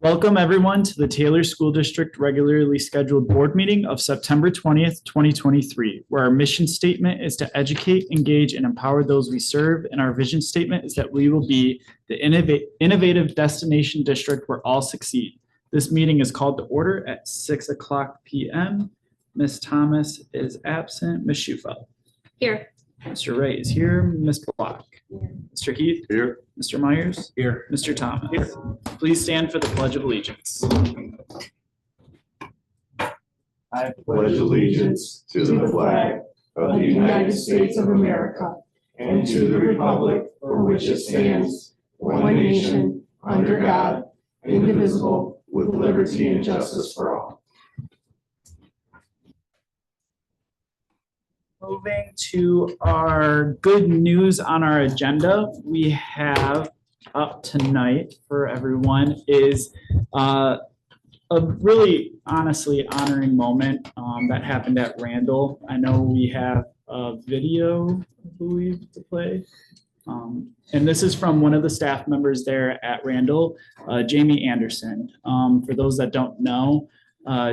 Welcome, everyone, to the Taylor School District regularly scheduled board meeting of September 20th, 2023, where our mission statement is to educate, engage, and empower those we serve, and our vision statement is that we will be the innovative destination district where all succeed. This meeting is called to order at 6 o'clock p.m. Ms. Thomas is absent. Ms. Schufel. Here. Mr. Ray is here. Ms. Block. Mr. Heath. Here. Mr. Myers. Here. Mr. Thomas. Here. Please stand for the Pledge of Allegiance. I pledge allegiance to the flag of the United States of America and to the republic for which it stands, one nation, under God, indivisible, with liberty and justice for all. Moving to our good news on our agenda, we have up tonight for everyone is a really honestly honoring moment that happened at Randall. I know we have a video, I believe, to play. And this is from one of the staff members there at Randall, Jamie Anderson. For those that don't know,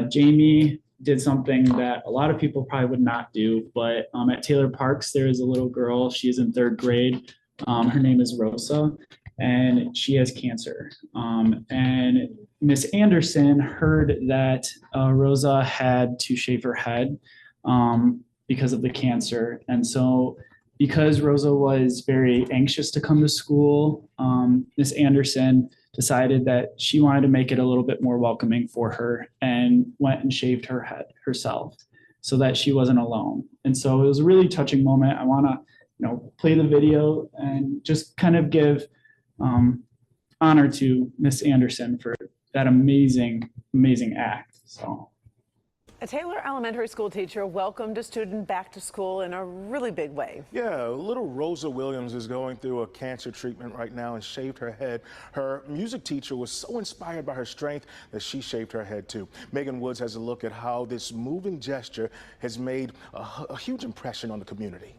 Jamie did something that a lot of people probably would not do, but at Taylor Parks, there is a little girl, she's in third grade. Her name is Rosa, and she has cancer. And Miss Anderson heard that Rosa had to shave her head because of the cancer. And so because Rosa was very anxious to come to school, Miss Anderson decided that she wanted to make it a little bit more welcoming for her and went and shaved her head herself so that she wasn't alone. And so it was a really touching moment. I want to, play the video and just kind of give honor to Miss Anderson for that amazing, amazing act. So. A Taylor Elementary School teacher welcomed a student back to school in a really big way. Yeah, little Rosa Williams is going through a cancer treatment right now and shaved her head. Her music teacher was so inspired by her strength that she shaved her head too. Megan Woods has a look at how this moving gesture has made a huge impression on the community.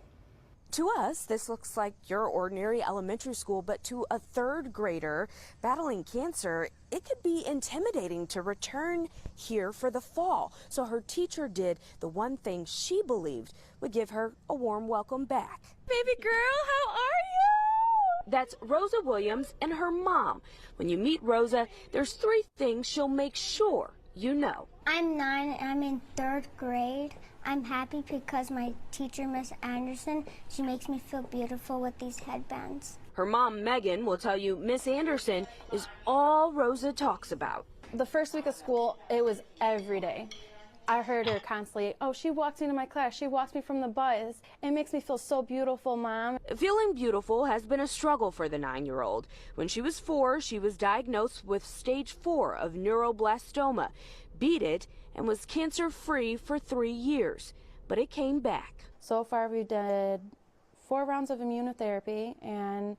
To us, this looks like your ordinary elementary school, but to a third grader battling cancer, it could be intimidating to return here for the fall. So her teacher did the one thing she believed would give her a warm welcome back. Baby girl, how are you? That's Rosa Williams and her mom. When you meet Rosa, there's three things she'll make sure you know. I'm 9 and I'm in third grade. I'm happy because my teacher, Miss Anderson, she makes me feel beautiful with these headbands. Her mom, Megan, will tell you Miss Anderson is all Rosa talks about. The first week of school, it was every day. I heard her constantly, oh, she walks into my class, she walks me from the bus. It makes me feel so beautiful, Mom. Feeling beautiful has been a struggle for the 9-year-old. When she was 4, she was diagnosed with stage 4 of neuroblastoma, beat it, and was cancer-free for 3 years. But it came back. So far, we did 4 rounds of immunotherapy, and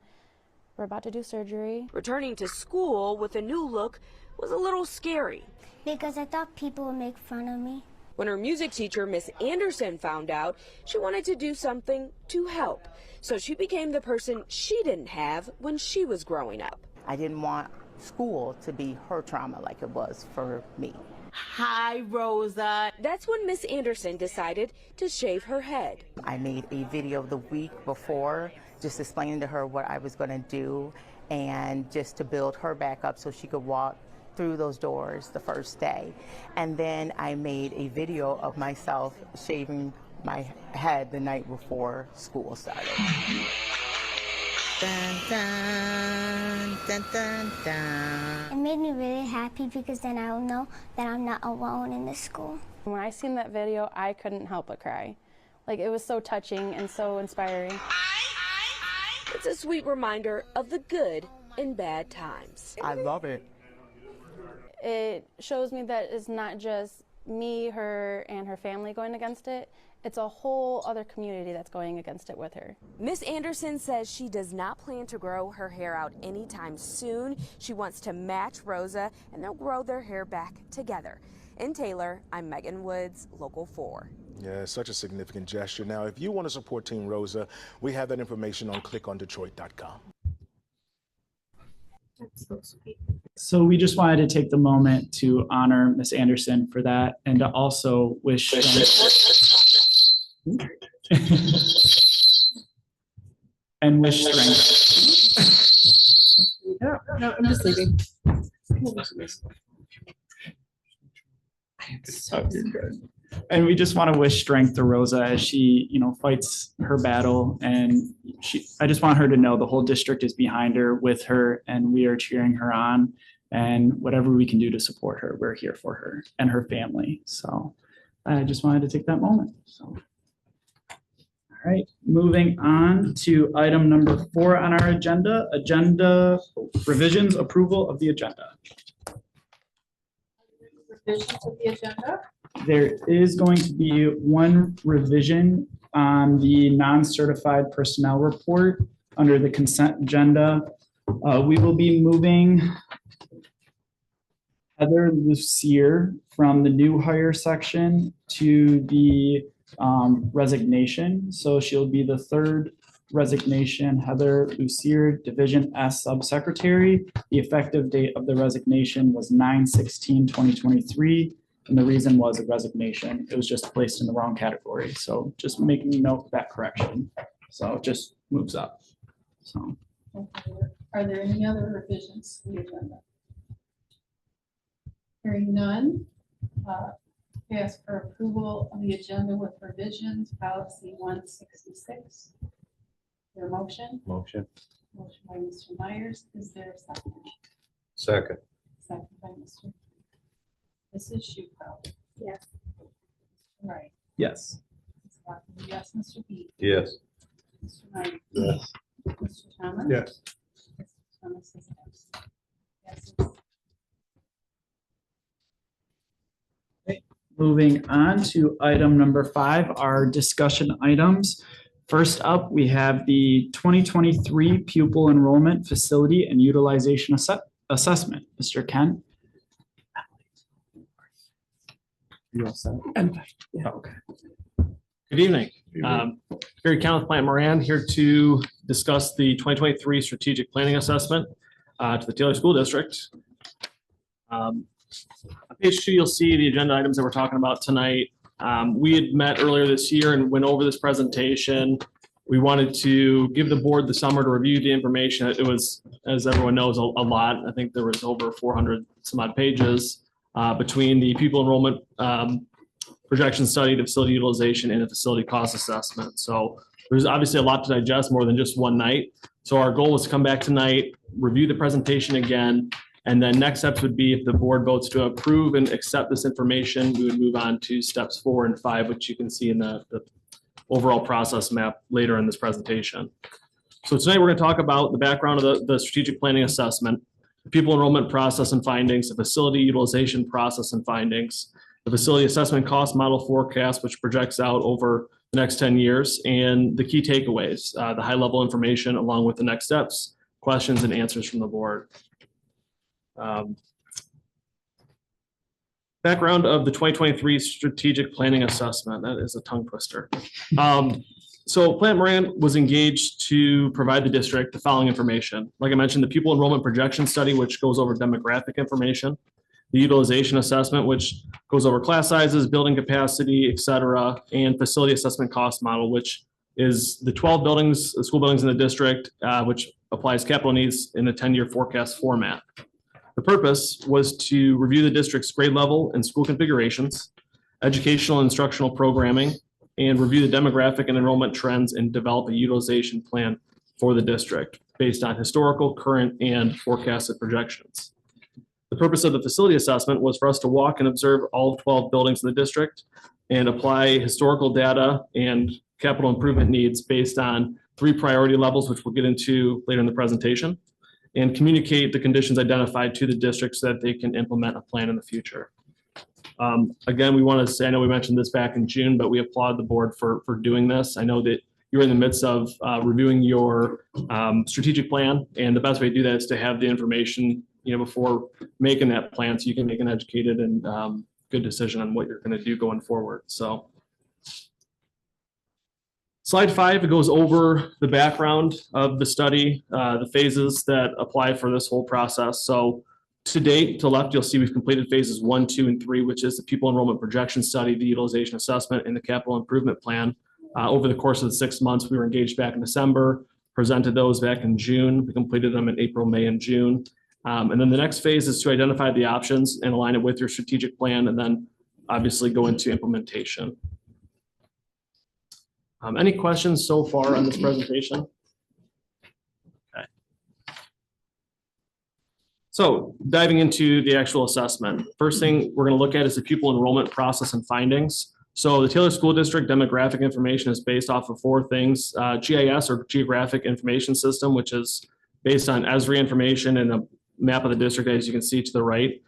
we're about to do surgery. Returning to school with a new look was a little scary. Because I thought people would make fun of me. When her music teacher, Miss Anderson, found out, she wanted to do something to help. So she became the person she didn't have when she was growing up. I didn't want school to be her trauma like it was for me. Hi, Rosa. That's when Miss Anderson decided to shave her head. I made a video the week before just explaining to her what I was going to do and just to build her back up so she could walk through those doors the first day. And then I made a video of myself shaving my head the night before school started. Dun, dun, dun, dun, dun. It made me really happy because then I will know that I'm not alone in this school. When I seen that video, I couldn't help but cry. Like, it was so touching and so inspiring. It's a sweet reminder of the good in bad times. I love it. It shows me that it's not just me, her, and her family going against it. It's a whole other community that's going against it with her. Miss Anderson says she does not plan to grow her hair out anytime soon. She wants to match Rosa, and they'll grow their hair back together. In Taylor, I'm Megan Woods, Local 4. Yeah, it's such a significant gesture. Now, if you want to support Team Rosa, we have that information on clickondetroit.com. So we just wanted to take the moment to honor Miss Anderson for that and to also wish and wish strength. No, I'm just leaving. Oh, you're good. And we just want to wish strength to Rosa as she, fights her battle. And I just want her to know the whole district is behind her, with her, and we are cheering her on. And whatever we can do to support her, we're here for her and her family. So I just wanted to take that moment. So. All right, moving on to item number 4 on our agenda revisions, approval of the agenda. Revisions of the agenda? There is going to be one revision on the non-certified personnel report under the consent agenda. We will be moving Heather Lucier from the new hire section to the resignation. So she'll be the 3rd resignation, Heather Lucier, Division S Subsecretary. The effective date of the resignation was 9/16/2023. And the reason was a resignation. It was just placed in the wrong category. So just making note of that correction. So it just moves up. So. Are there any other revisions to the agenda? Hearing none, ask for approval of the agenda with revisions, policy 166. Is there a motion? Motion. Motion by Mr. Myers. Is there a second? Second. Second by Mr. Mrs. Shuko. Yes. Right. Yes. Ms. Walker, yes. Mr. Beat. Yes. Mr. Myers. Yes. Mr. Thomas. Yes. Mr. Thomas is absent. Yes. Moving on to item number 5, our discussion items. First up, we have the 2023 pupil enrollment facility and utilization assessment. Mr. Kent. You all set? Yeah, okay. Good evening. Barry Kent with Plant Moran here to discuss the 2023 strategic planning assessment to the Taylor School District. On page 2, you'll see the agenda items that we're talking about tonight. We had met earlier this year and went over this presentation. We wanted to give the board the summer to review the information. It was, as everyone knows, a lot. I think there was over 400 some odd pages between the pupil enrollment projection study, the facility utilization, and the facility cost assessment. So there's obviously a lot to digest, more than just one night. So our goal was to come back tonight, review the presentation again, and then next steps would be if the board votes to approve and accept this information, we would move on to steps 4 and 5, which you can see in the overall process map later in this presentation. So tonight we're going to talk about the background of the strategic planning assessment, the pupil enrollment process and findings, the facility utilization process and findings, the facility assessment cost model forecast, which projects out over the next 10 years, and the key takeaways, the high level information along with the next steps, questions and answers from the board. Background of the 2023 strategic planning assessment. That is a tongue twister. So Plant Moran was engaged to provide the district the following information. Like I mentioned, the pupil enrollment projection study, which goes over demographic information, the utilization assessment, which goes over class sizes, building capacity, et cetera, and facility assessment cost model, which is the 12 buildings, the school buildings in the district, which applies capital needs in a 10-year forecast format. The purpose was to review the district's grade level and school configurations, educational and instructional programming, and review the demographic and enrollment trends and develop a utilization plan for the district based on historical, current, and forecasted projections. The purpose of the facility assessment was for us to walk and observe all 12 buildings in the district and apply historical data and capital improvement needs based on 3 priority levels, which we'll get into later in the presentation, and communicate the conditions identified to the district so that they can implement a plan in the future. Again, we want to say, I know we mentioned this back in June, but we applaud the board for doing this. I know that you're in the midst of reviewing your strategic plan, and the best way to do that is to have the information, before making that plan, so you can make an educated and good decision on what you're going to do going forward. So Slide 5, it goes over the background of the study, the phases that apply for this whole process. So to date, to the left, you'll see we've completed phases 1, 2, and 3, which is the pupil enrollment projection study, the utilization assessment, and the capital improvement plan. Over the course of the 6 months, we were engaged back in December, presented those back in June. We completed them in April, May, and June. And then the next phase is to identify the options and align it with your strategic plan, and then obviously go into implementation. Any questions so far on this presentation? Okay. So diving into the actual assessment, first thing we're going to look at is the pupil enrollment process and findings. So the Taylor School District demographic information is based off of 4 things: GIS, or Geographic Information System, which is based on Esri information and a map of the district, as you can see to the right.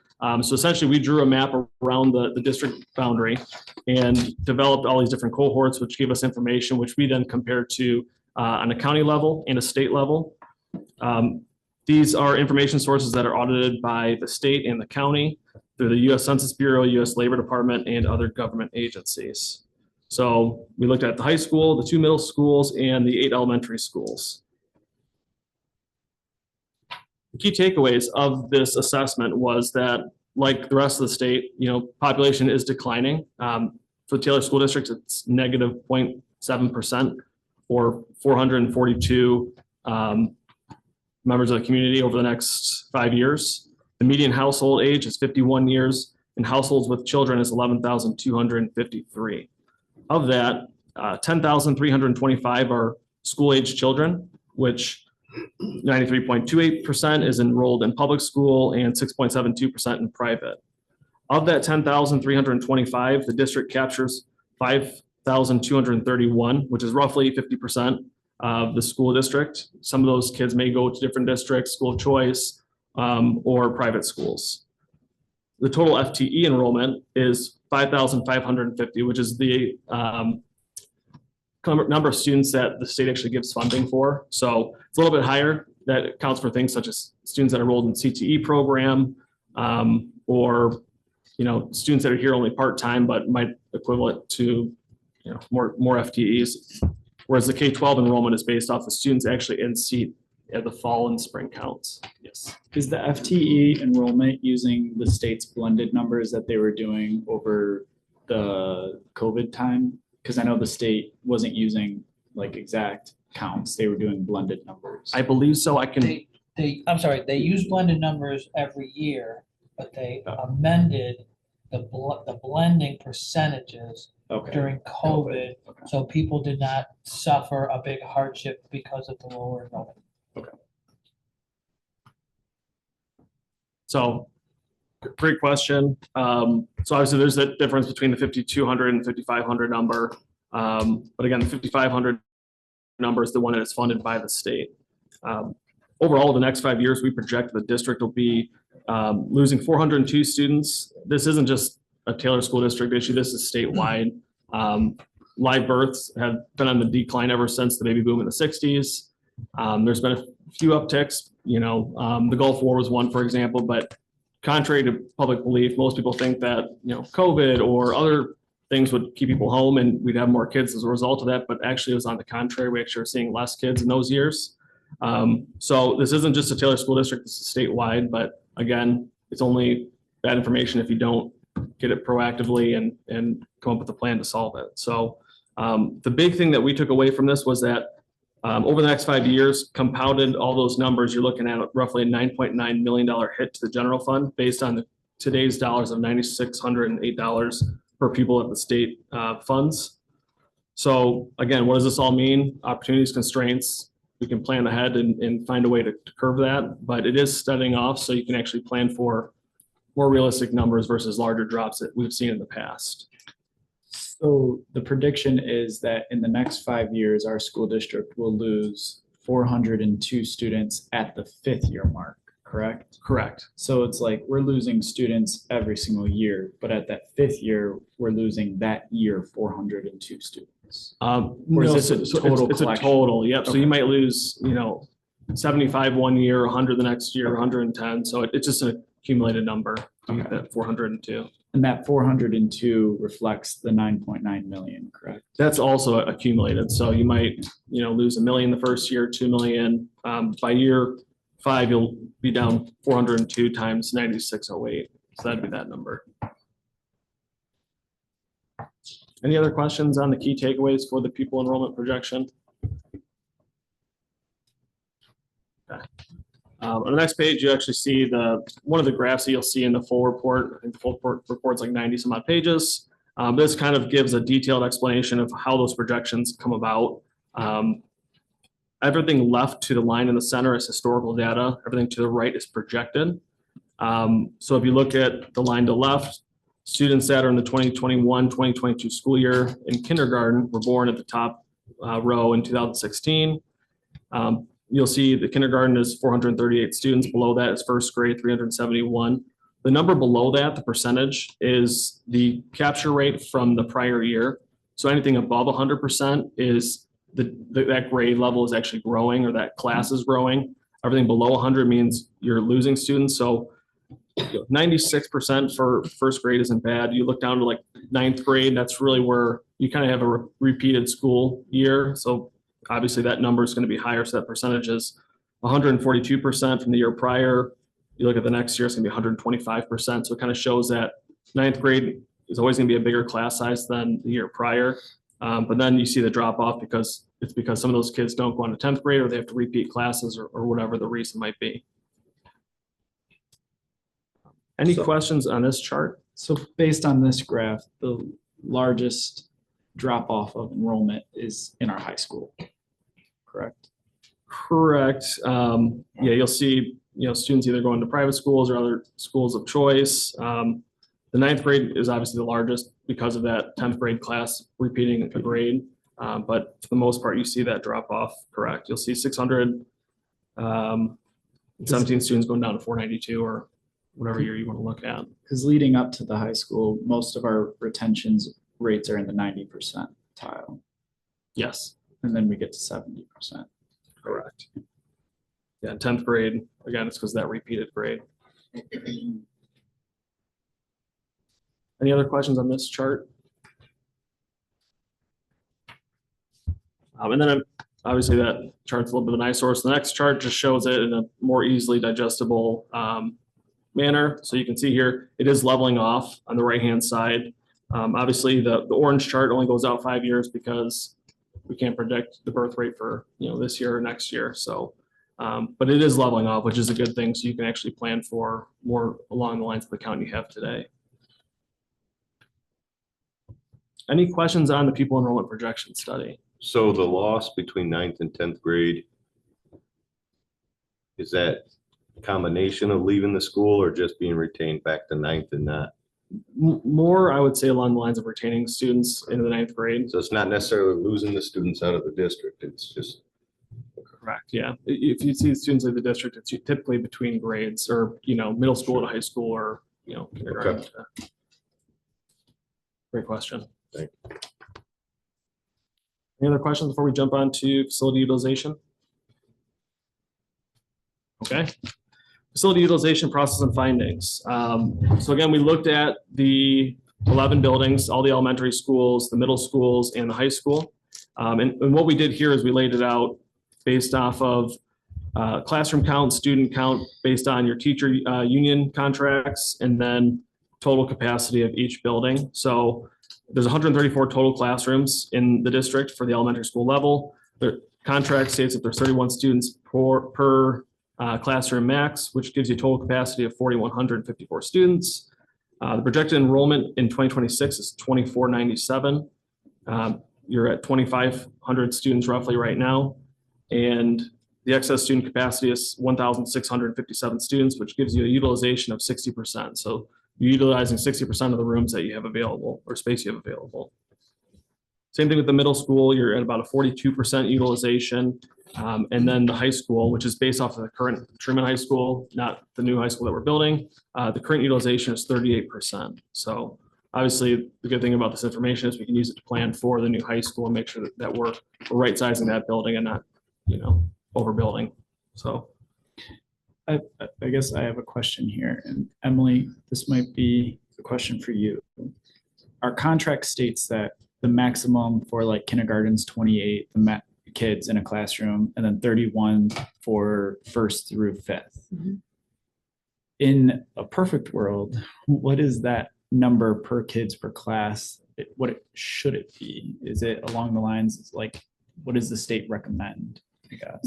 So essentially we drew a map around the district boundary and developed all these different cohorts, which gave us information, which we then compared to on a county level and a state level. These are information sources that are audited by the state and the county through the U.S. Census Bureau, U.S. Labor Department, and other government agencies. So we looked at the high school, the 2 middle schools, and the 8 elementary schools. The key takeaways of this assessment was that, like the rest of the state, population is declining. For the Taylor School District, it's negative 0.7%, or 442 members of the community over the next 5 years. The median household age is 51 years, and households with children is 11,253. Of that, 10,325 are school-age children, which 93.28% is enrolled in public school and 6.72% in private. Of that 10,325, the district captures 5,231, which is roughly 50% of the school district. Some of those kids may go to different districts, school of choice, or private schools. The total FTE enrollment is 5,550, which is the number of students that the state actually gives funding for. So it's a little bit higher. That accounts for things such as students that are enrolled in CTE program, or students that are here only part-time but might equivalent to more FTEs. Whereas the K-12 enrollment is based off the students actually in seat at the fall and spring counts. Yes. Is the FTE enrollment using the state's blended numbers that they were doing over the COVID time? Because I know the state wasn't using like exact counts. They were doing blended numbers. I believe so. I'm sorry, they use blended numbers every year, but they amended the blending percentages during COVID. Okay. So people did not suffer a big hardship because of the lower enrollment. Okay. So great question. So obviously there's a difference between the 5,200 and 5,500 number. But again, the 5,500 number is the one that is funded by the state. Overall, the next 5 years, we project the district will be losing 402 students. This isn't just a Taylor School District issue. This is statewide. Live births have been on the decline ever since the baby boom in the 60s. There's been a few upticks, the Gulf War was one, for example, but contrary to public belief, most people think that, COVID or other things would keep people home and we'd have more kids as a result of that. But actually it was on the contrary. We actually are seeing less kids in those years. So this isn't just a Taylor School District, this is statewide, but again, it's only bad information if you don't get it proactively and come up with a plan to solve it. So the big thing that we took away from this was that over the next 5 years, compounded all those numbers, you're looking at roughly a $9.9 million hit to the general fund based on today's dollars of $9,608 per pupil at the state funds. So again, what does this all mean? Opportunities, constraints. We can plan ahead and find a way to curb that, but it is steadying off so you can actually plan for more realistic numbers versus larger drops that we've seen in the past. So the prediction is that in the next 5 years, our school district will lose 402 students at the 5th year mark, correct? Correct. So it's like we're losing students every single year, but at that 5th year, we're losing that year 402 students. No, is this a total it's a collection? total, yep. So Okay. you might lose, 75 one year, 100 the next year, 110. So it's just a accumulated number, that 402. And that 402 reflects the 9.9 million, correct? That's also accumulated. So you might, lose $1 million the first year, 2 million. By year 5, you'll be down 402 times 9608. So that'd be that number. Any other questions on the key takeaways for the pupil enrollment projection? Okay. On the next page, you actually see one of the graphs that you'll see in the full report. I think the full report's like 90 some odd pages. This kind of gives a detailed explanation of how those projections come about. Everything left to the line in the center is historical data. Everything to the right is projected. So if you look at the line to the left, students that are in the 2021-2022 school year in kindergarten were born at the top row in 2016. You'll see the kindergarten is 438 students. Below that is first grade, 371. The number below that, the percentage, is the capture rate from the prior year. So anything above 100% is that grade level is actually growing, or that class is growing. Everything below 100 means you're losing students. So 96% for first grade isn't bad. You look down to like 9th grade, that's really where you kind of have a repeated school year. So obviously that number is going to be higher. So that percentage is 142% from the year prior. You look at the next year, it's going to be 125%. So it kind of shows that 9th grade is always going to be a bigger class size than the year prior. But then you see the drop off because some of those kids don't go on to 10th grade, or they have to repeat classes, or whatever the reason might be. Any questions on this chart? So based on this graph, the largest drop off of enrollment is in our high school, correct? Correct. Yeah, you'll see, students either going to private schools or other schools of choice. The 9th grade is obviously the largest because of that 10th grade class repeating a grade. But for the most part, you see that drop off, correct? You'll see 617 students going down to 492, or whatever year you want to look at. Because leading up to the high school, most of our retentions rates are in the 90% tile. Yes. And then we get to 70%. Correct. Yeah, 10th grade, again, it's because of that repeated grade. Any other questions on this chart? And then obviously that chart's a little bit of an eyesore. So the next chart just shows it in a more easily digestible manner. So you can see here, it is leveling off on the right-hand side. Obviously the orange chart only goes out 5 years because we can't predict the birth rate for this year or next year. So, but it is leveling off, which is a good thing. So you can actually plan for more along the lines of the count you have today. Any questions on the pupil enrollment projection study? So the loss between 9th and 10th grade, is that a combination of leaving the school or just being retained back to 9th and not? More, I would say, along the lines of retaining students into the 9th grade. So it's not necessarily losing the students out of the district. It's just. Correct. Yeah. If you see students in the district, it's typically between grades, or, middle school to high school, or, kindergarten. Okay. Great question. Thank you. Any other questions before we jump on to facility utilization? Okay. Facility utilization process and findings. So again, we looked at the 11 buildings, all the elementary schools, the middle schools, and the high school. And what we did here is we laid it out based off of classroom count, student count, based on your teacher union contracts, and then total capacity of each building. So there's 134 total classrooms in the district for the elementary school level. The contract states that there's 31 students per classroom max, which gives you a total capacity of 4,154 students. The projected enrollment in 2026 is 2,497. You're at 2,500 students roughly right now. And the excess student capacity is 1,657 students, which gives you a utilization of 60%. So you're utilizing 60% of the rooms that you have available, or space you have available. Same thing with the middle school, you're at about a 42% utilization. And then the high school, which is based off of the current Truman High School, not the new high school that we're building, the current utilization is 38%. So obviously the good thing about this information is we can use it to plan for the new high school and make sure that we're right sizing that building and not, overbuilding. So I guess I have a question here, and Emily, this might be a question for you. Our contract states that the maximum for like kindergarten's 28 kids in a classroom, and then 31 for first through fifth. In a perfect world, what is that number per kids per class? Should it be? Is it along the lines like, what does the state recommend, I guess?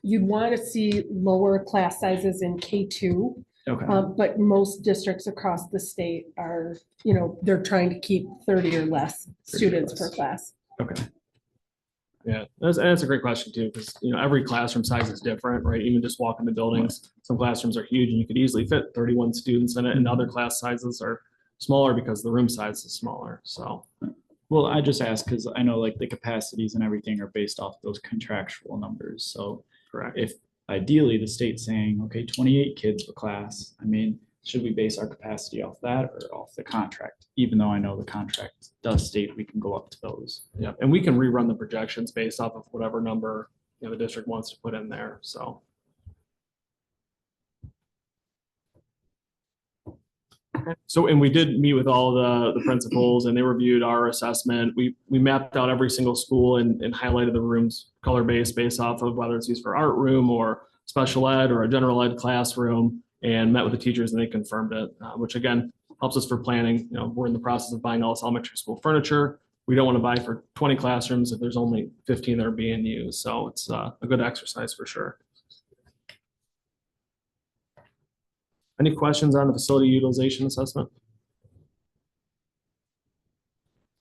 You'd want to see lower class sizes in K2. Okay. But most districts across the state are, they're trying to keep 30 or less students per class. Okay. Yeah, that's a great question too, because every classroom size is different, right? Even just walking the buildings, some classrooms are huge and you could easily fit 31 students in it, and other class sizes are smaller because the room size is smaller. So, well, I just asked because I know like the capacities and everything are based off those contractual numbers. So, correct. If ideally the state's saying, okay, 28 kids per class, I mean, should we base our capacity off that or off the contract? Even though I know the contract does state we can go up to those. Yeah, and we can rerun the projections based off of whatever number the district wants to put in there. So. So, and we did meet with all the principals, and they reviewed our assessment. We mapped out every single school and highlighted the rooms color-based based off of whether it's used for art room or special ed or a general ed classroom, and met with the teachers and they confirmed it, which again helps us for planning. We're in the process of buying all this elementary school furniture. We don't want to buy for 20 classrooms if there's only 15 that are being used. So it's a good exercise for sure. Any questions on the facility utilization assessment?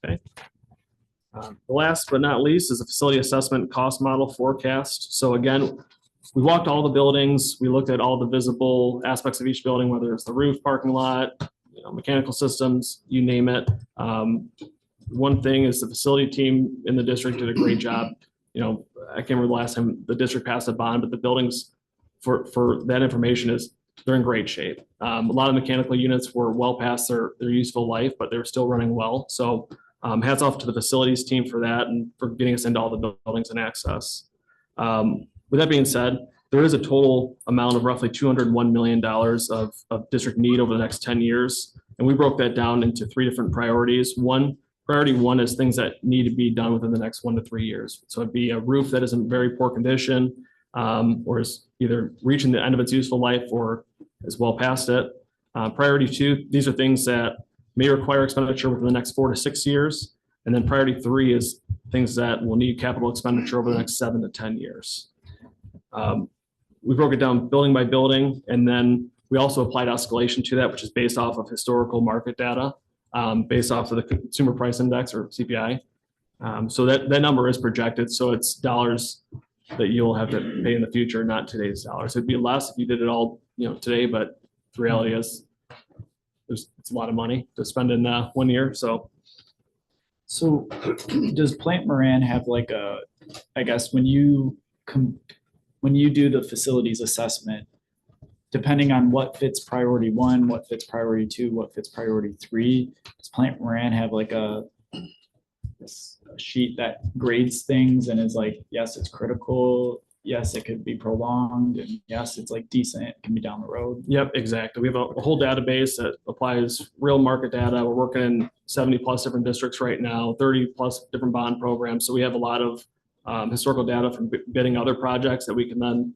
Okay. The last but not least is the facility assessment cost model forecast. So again, we walked all the buildings. We looked at all the visible aspects of each building, whether it's the roof, parking lot, mechanical systems, you name it. One thing is the facility team in the district did a great job. I can't remember the last time the district passed a bond, but the buildings for that information they're in great shape. A lot of mechanical units were well past their useful life, but they're still running well. So hats off to the facilities team for that and for getting us into all the buildings and access. With that being said, there is a total amount of roughly $201 million of district need over the next 10 years. And we broke that down into 3 different priorities. Priority one is things that need to be done within the next 1 to 3 years. So it'd be a roof that is in very poor condition, or is either reaching the end of its useful life or is well past it. Priority 2, these are things that may require expenditure within the next 4 to 6 years. And then priority 3 is things that will need capital expenditure over the next 7 to 10 years. We broke it down building by building, and then we also applied escalation to that, which is based off of historical market data, based off of the Consumer Price Index or CPI. So that number is projected. So it's dollars that you'll have to pay in the future, not today's dollars. It'd be less if you did it all today, but the reality is it's a lot of money to spend in 1 year. So does Plant Moran have like I guess when you do the facilities assessment, depending on what fits priority 1, what fits priority 2, what fits priority 3, does Plant Moran have like a sheet that grades things and is like, yes, it's critical, yes, it could be prolonged, and yes, it's like decent, it can be down the road? Yep, exactly. We have a whole database that applies real market data. We're working in 70 plus different districts right now, 30 plus different bond programs. So we have a lot of historical data from bidding other projects that we can then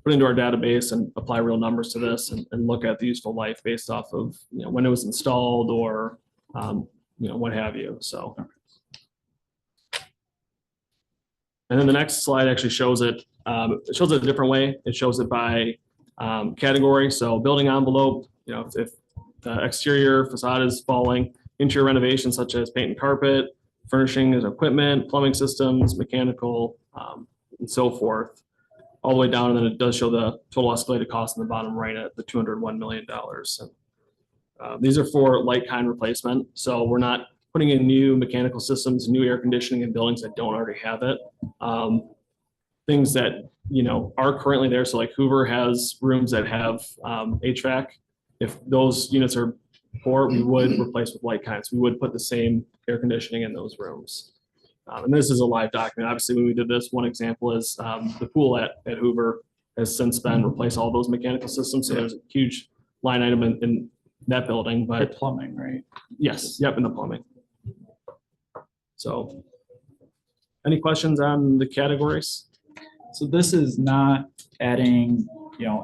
put into our database and apply real numbers to this and look at the useful life based off of when it was installed or what have you. So, and then the next slide actually shows it. It shows it a different way. It shows it by category. So building envelope, if the exterior facade is falling, interior renovations such as paint and carpet, furnishing and equipment, plumbing systems, mechanical, and so forth, all the way down. And then it does show the total escalated cost in the bottom right at the $201 million. And, these are for like-kind replacement. So we're not putting in new mechanical systems, new air conditioning in buildings that don't already have it. Things that, are currently there. So like Hoover has rooms that have HVAC. If those units are poor, we would replace with like kinds. We would put the same air conditioning in those rooms. And this is a live document. Obviously, when we did this, one example is the pool at Hoover. has since been replaced all those mechanical systems. So there's a huge line item in that building, The but plumbing, right? yes, yep, in the plumbing. So any questions on the categories? So this is not adding,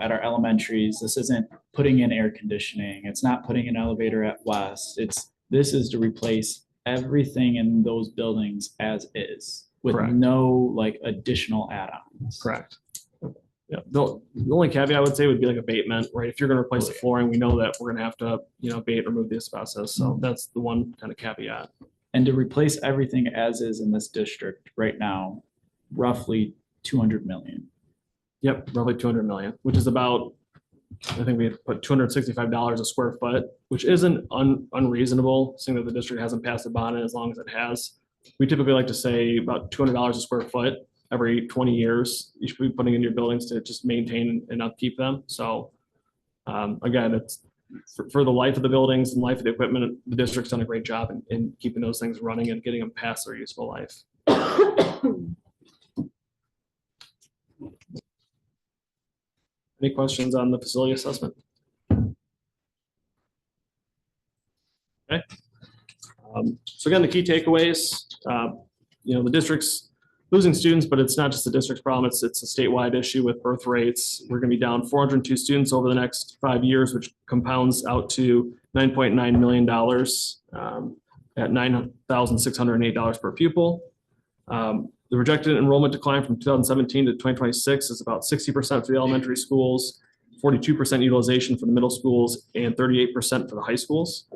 at our elementaries, this isn't putting in air conditioning. It's not putting an elevator at West. This is to replace everything in those buildings as is with Correct. no like additional add-ons. Correct. Yeah, the only caveat I would say would be like abatement, right? If you're gonna replace the flooring, we know that we're gonna have to, abate, remove the asbestos. So that's the one kind of caveat. And to replace everything as is in this district right now, roughly 200 million. Yep, roughly 200 million, which is about, I think we put $265 a square foot, which isn't unreasonable, seeing that the district hasn't passed a bond in as long as it has. We typically like to say about $200 a square foot every 20 years. You should be putting in your buildings to just maintain and upkeep them. So again, it's for the life of the buildings and life of the equipment, the district's done a great job in keeping those things running and getting them past their useful life. Any questions on the facility assessment? Okay. So again, the key takeaways, the district's losing students, but it's not just the district's problem, it's a statewide issue with birth rates. We're gonna be down 402 students over the next 5 years, which compounds out to $9.9 million at $9,608 per pupil. The projected enrollment decline from 2017 to 2026 is about 60% for the elementary schools, 42% utilization for the middle schools, and 38% for the high schools.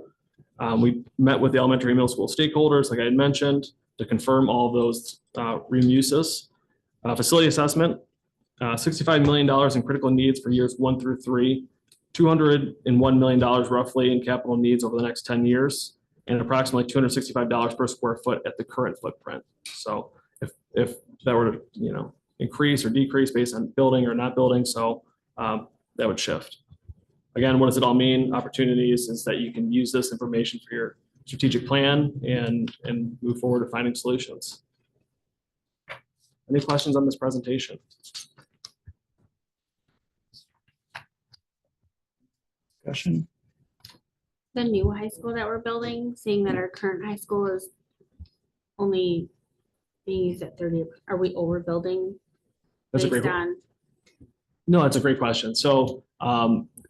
We met with the elementary and middle school stakeholders, like I had mentioned, to confirm all of those room uses. Facility assessment, $65 million in critical needs for years 1 through 3, $201 million roughly in capital needs over the next 10 years, and approximately $265 per square foot at the current footprint. So if that were to, increase or decrease based on building or not building, so that would shift. Again, what does it all mean? Opportunities is that you can use this information for your strategic plan and move forward to finding solutions. Any questions on this presentation? Discussion? The new high school that we're building, seeing that our current high school is only being used at 30, are we overbuilding? That's a based great on? No, that's a great question. So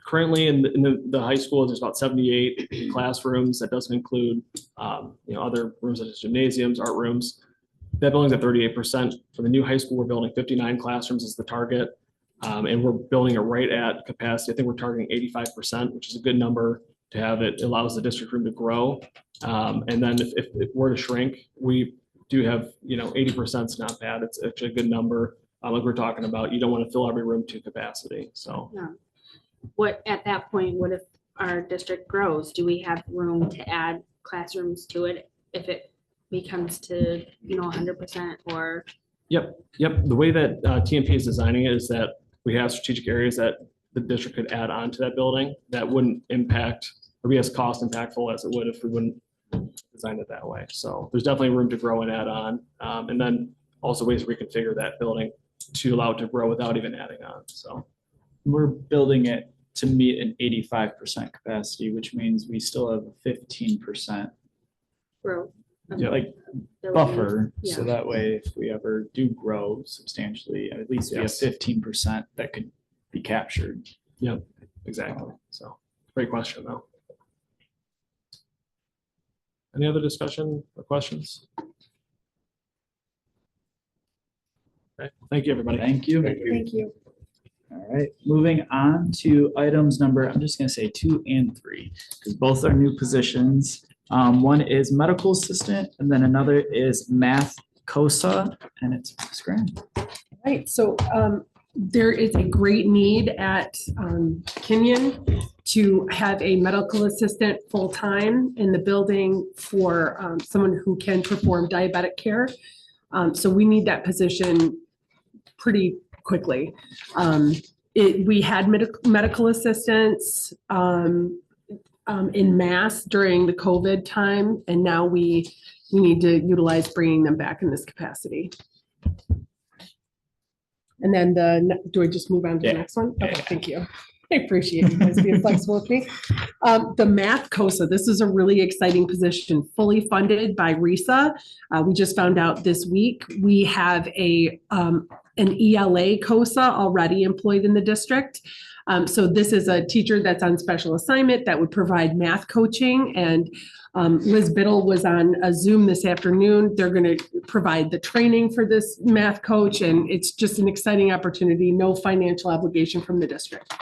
currently in the high school, there's about 78 classrooms. That doesn't include other rooms such as gymnasiums, art rooms. That building's at 38%. For the new high school, we're building 59 classrooms as the target. And we're building it right at capacity. I think we're targeting 85%, which is a good number to have. It allows the district room to grow. And then if it were to shrink, we do have, 80% is not bad. It's actually a good number. Like we're talking about, you don't want to fill every room to capacity. So No. What, at that point, what if our district grows? Do we have room to add classrooms to it if it becomes to, 100% or? Yep. The way that TMP is designing it is that we have strategic areas that the district could add on to that building that wouldn't impact or be as cost impactful as it would if we wouldn't design it that way. So there's definitely room to grow and add on. And then also ways to reconfigure that building to allow it to grow without even adding on. So We're building it to meet an 85% capacity, which means we still have a 15% Growth. like buffer. So that way, if we ever do grow substantially, at least we have 15% that could be captured. Yep, exactly. So great question though. Any other discussion or questions? Okay, thank you, everybody. Thank you. Thank you. All right, moving on to items number, I'm just gonna say 2 and 3, because both are new positions. One is medical assistant, and then another is math COSA, and it's Scram. Right, so there is a great need at Kenyon to have a medical assistant full-time in the building for someone who can perform diabetic care. So we need that position pretty quickly. We had medical assistants in mass during the COVID time, and now we need to utilize bringing them back in this capacity. And then do I just move on to the next one? Okay, thank you. I appreciate you guys being flexible with me. The Math COSA, this is a really exciting position, fully funded by RESA. We just found out this week, we have an ELA COSA already employed in the district. So this is a teacher that's on special assignment that would provide math coaching, and Liz Biddle was on a Zoom this afternoon. They're going to provide the training for this math coach, and it's just an exciting opportunity, no financial obligation from the district.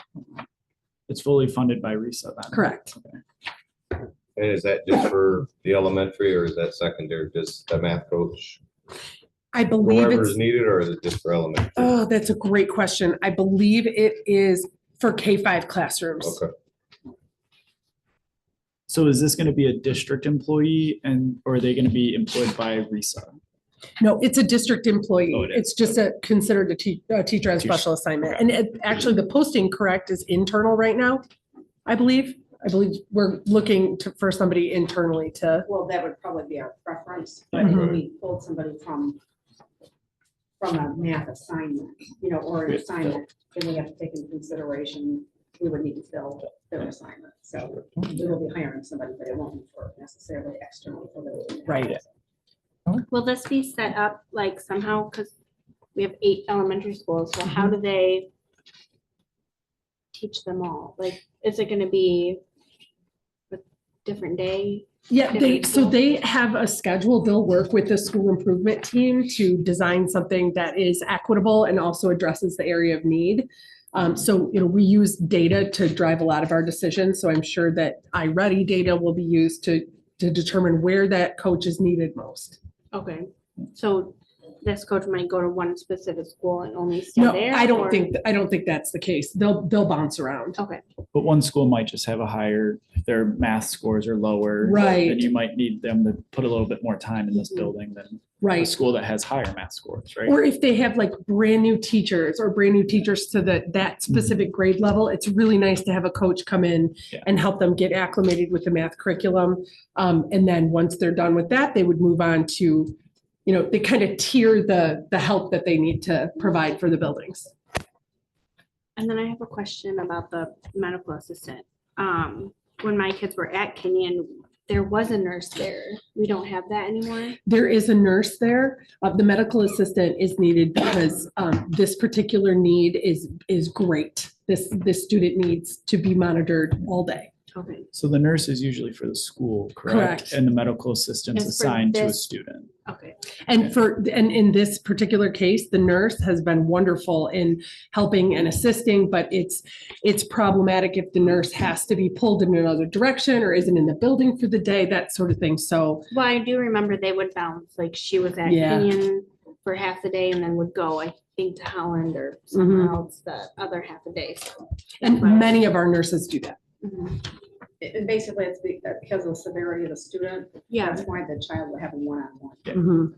It's fully funded by RESA then? Correct. Okay. And is that just for the elementary or is that secondary, just the math coach? I believe Whoever it's, is needed, or is it just for elementary? oh, that's a great question. I believe it is for K-5 classrooms. Okay. So is this going to be a district employee or are they going to be employed by RESA? No, it's a district employee. Oh, it is. It's just considered a teacher on special assignment. And actually the posting correct is internal right now, I believe. I believe we're looking for somebody internally to. Well, that would probably be our preference, but if we pulled somebody from a math assignment, or an assignment, then we have to take into consideration, we would need to fill their assignment. So we will be hiring somebody, but it won't be for necessarily external for the. Right. Will this be set up like somehow, because we have 8 elementary schools, so how do they teach them all? Like, is it gonna be a different day? Yeah, different so school? they have a schedule. They'll work with the school improvement team to design something that is equitable and also addresses the area of need. So, we use data to drive a lot of our decisions. So I'm sure that iReady data will be used to determine where that coach is needed most. Okay, so this coach might go to one specific school and only stay No, there? I don't or- think that's the case. They'll bounce around. Okay, But one school might just have a higher, if their math scores are lower. Right. Then you might need them to put a little bit more time in this building than a Right. school that has higher math scores, right? Or if they have like brand new teachers to that specific grade level, it's really nice to have a coach come in Yeah. and help them get acclimated with the math curriculum. And then once they're done with that, they would move on to, they kind of tier the help that they need to provide for the buildings. and then I have a question about the medical assistant. When my kids were at Kenyon, there was a nurse there. We don't have that anymore. There is a nurse there. The medical assistant is needed because this particular need is great. This student needs to be monitored all day. Okay, So the nurse is usually for the school, correct? Correct. And the medical assistant's Is for assigned to a this- student. okay. And in this particular case, the nurse has been wonderful in helping and assisting, but it's problematic if the nurse has to be pulled in another direction or isn't in the building for the day, that sort of thing. So Well, I do remember they would bounce, like she was at Yeah. Kenyon for half the day and then would go, I think, to Holland or somewhere Mhm. else the other half a day. So. and many of our nurses do that. Mhm. And basically, it's because of the severity of the student. Yeah. That's why the child will have a one-on-one. Mhm.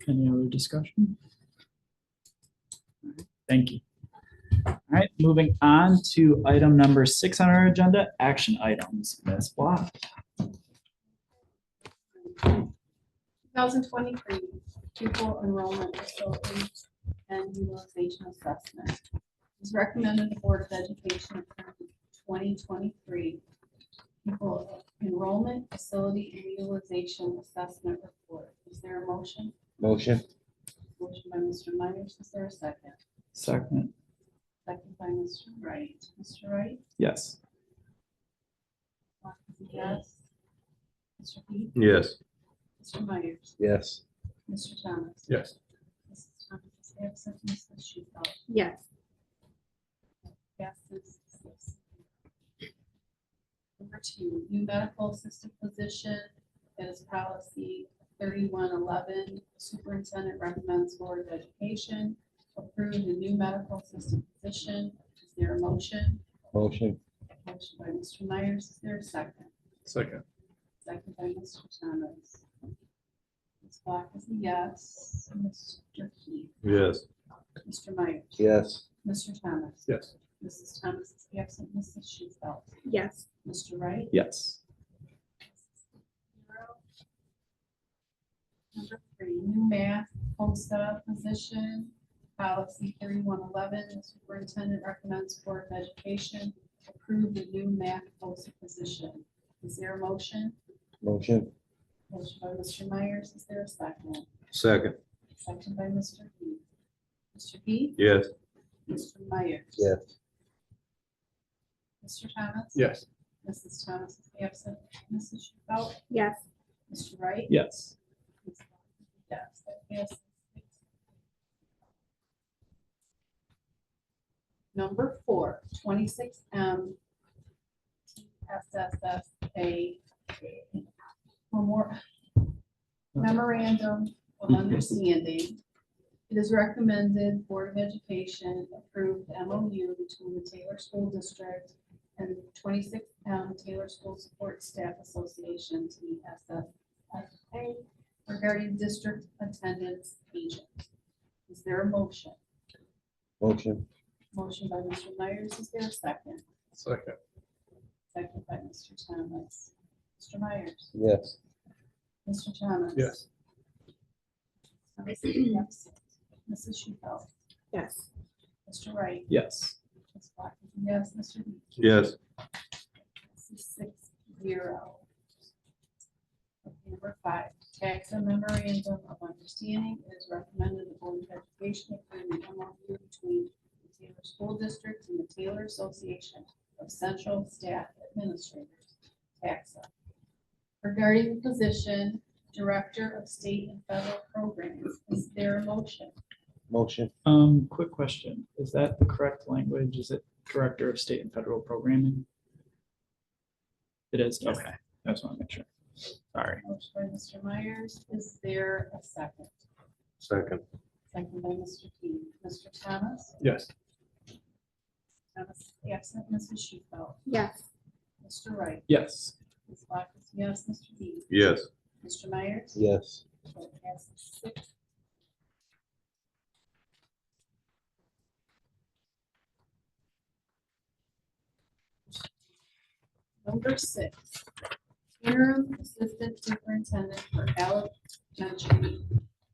Any other discussion? All right, thank you. All right, moving on to item number 6 on our agenda, action items. Ms. Block. 2023 pupil enrollment facilities and utilization assessment. It's recommended the Board of Education approve the 2023 pupil enrollment facility and utilization assessment report. Is there a motion? Motion. Motion by Mr. Myers. Is there a second? Second. Second by Mr. Wright. Mr. Wright? Yes. Yes. Mr. Heath? Yes. Mr. Myers? Yes. Mr. Thomas? Yes. Mrs. Thomas is absent. Mrs. Sheffield? Yes. Passes 6. Number 2, new medical assistant position. That is policy 3111. Superintendent recommends Board of Education approve the new medical assistant position. Is there a motion? Motion. Motion by Mr. Myers. Is there a second? Second. Second by Mr. Thomas. Ms. Black is a yes. Mr. Heath? Yes. Mr. Myers? Yes. Mr. Thomas? Yes. Mrs. Thomas is absent. Mrs. Sheffield? Yes. Mr. Wright? Yes. Number 3, new math COSA position, policy 3111. The superintendent recommends Board of Education approve the new math COSA position. Is there a motion? Motion. Motion by Mr. Myers. Is there a second? Second. Second by Mr. Heath. Mr. Heath? Yes. Mr. Myers? Yes. Mr. Thomas? Yes. Mrs. Thomas is absent. Mrs. Shuffelt? Yes. Mr. Wright? Yes. Ms. Walker? Yes. That passes 6. Number 4, 26M SSSA memorandum of understanding. It is recommended Board of Education approve the MOU between the Taylor School District and 26M Taylor School Support Staff Association, TSSA, regarding district attendance agent. Is there a motion? Motion. Motion by Mr. Myers. Is there a second? Second. Second by Mr. Thomas. Mr. Myers. Yes. Mr. Thomas. Yes. Yes. Mrs. Shuffelt. Yes. Mr. Wright. Yes. Ms. Black is a yes. Mr. Heath. Yes. This is 6-0. Number 5, tax and memorandum of understanding. It is recommended the Board of Education approve the MOU between the Taylor School District and the Taylor Association of Central Staff Administrators, TAXA, regarding the position Director of State and Federal Programs. Is there a motion? Motion. Quick question. Is that the correct language? Is it Director of State and Federal Programming? It is, Yes. okay. I just want to make sure. Sorry. Motion by Mr. Myers. Is there a second? Second. Second by Mr. Keith. Mr. Thomas? Yes. Thomas absent. Mrs. Shuffelt? Yes. Mr. Wright? Yes. Ms. Black is yes. Mr. Heath? Yes. Mr. Myers? Yes. That passes 6. Number 6, interim assistant superintendent for elementary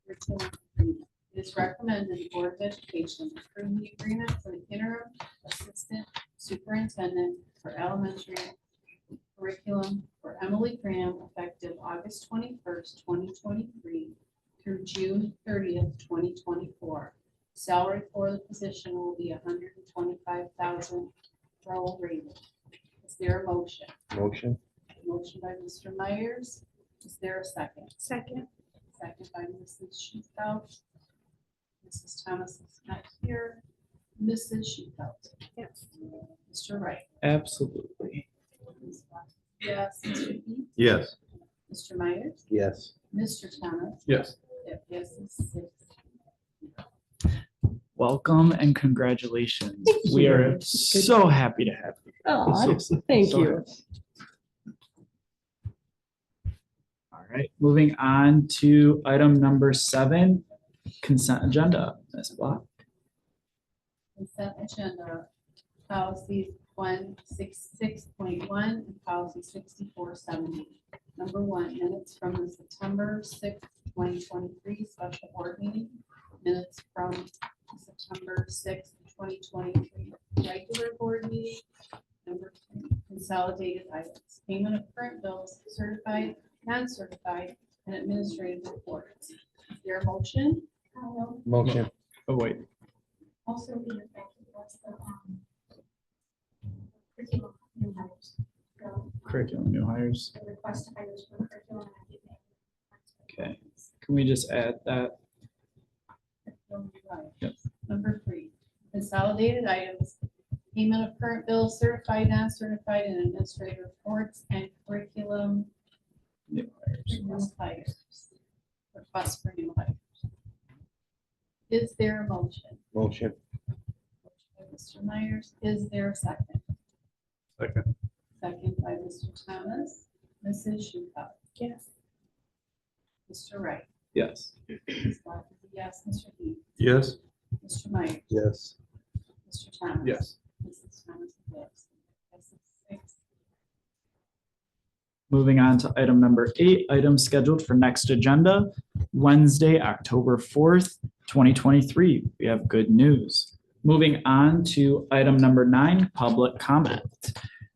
curriculum agreement. It is recommended the Board of Education approve the agreement for the interim assistant superintendent for elementary curriculum for Emily Graham effective August 21st, 2023 through June 30th, 2024. Salary for the position will be $125,000 prorated. Is there a motion? Motion. Motion by Mr. Myers. Is there a second? Second. Second by Mrs. Shuffelt. Mrs. Thomas is not here. Mrs. Shuffelt. Yes. Mr. Wright. Absolutely. Yes. Mr. Heath. Yes. Mr. Myers. Yes. Mr. Thomas. Yes. That passes 6. Welcome and congratulations. Thank We you. are so happy to have you. Oh, thank So you. happy. All right, moving on to item number 7, consent agenda. Ms. Block. Consent agenda, policies 166.1 and policy 6470. Number 1, minutes from the September 6th, 2023 special board meeting. Minutes from September 6th, 2023 regular board meeting. Number 2, consolidated items, payment of current bills, certified, non-certified, and administrative reports. Is there a motion? Motion. Oh, wait. Also be effective was the curriculum new hires. So Curriculum new hires. the request hires for curriculum. Okay. Can we just add that? Yep. Number 3, consolidated items, payment of current bills, certified, non-certified, and administrative reports, and curriculum New hires. new hires. Request for new hires. Is there a motion? Motion. By Mr. Myers, is there a second? Second. Second by Mr. Thomas. Mrs. Shuffelt. Yes. Mr. Wright. Yes. Ms. Black is a yes. Mr. Heath. Yes. Mr. Myers. Yes. Mr. Thomas. Yes. Mrs. Thomas is yes. Passes 6. Moving on to item number 8, items scheduled for next agenda. Wednesday, October 4th, 2023. We have good news. Moving on to item number 9, public comment.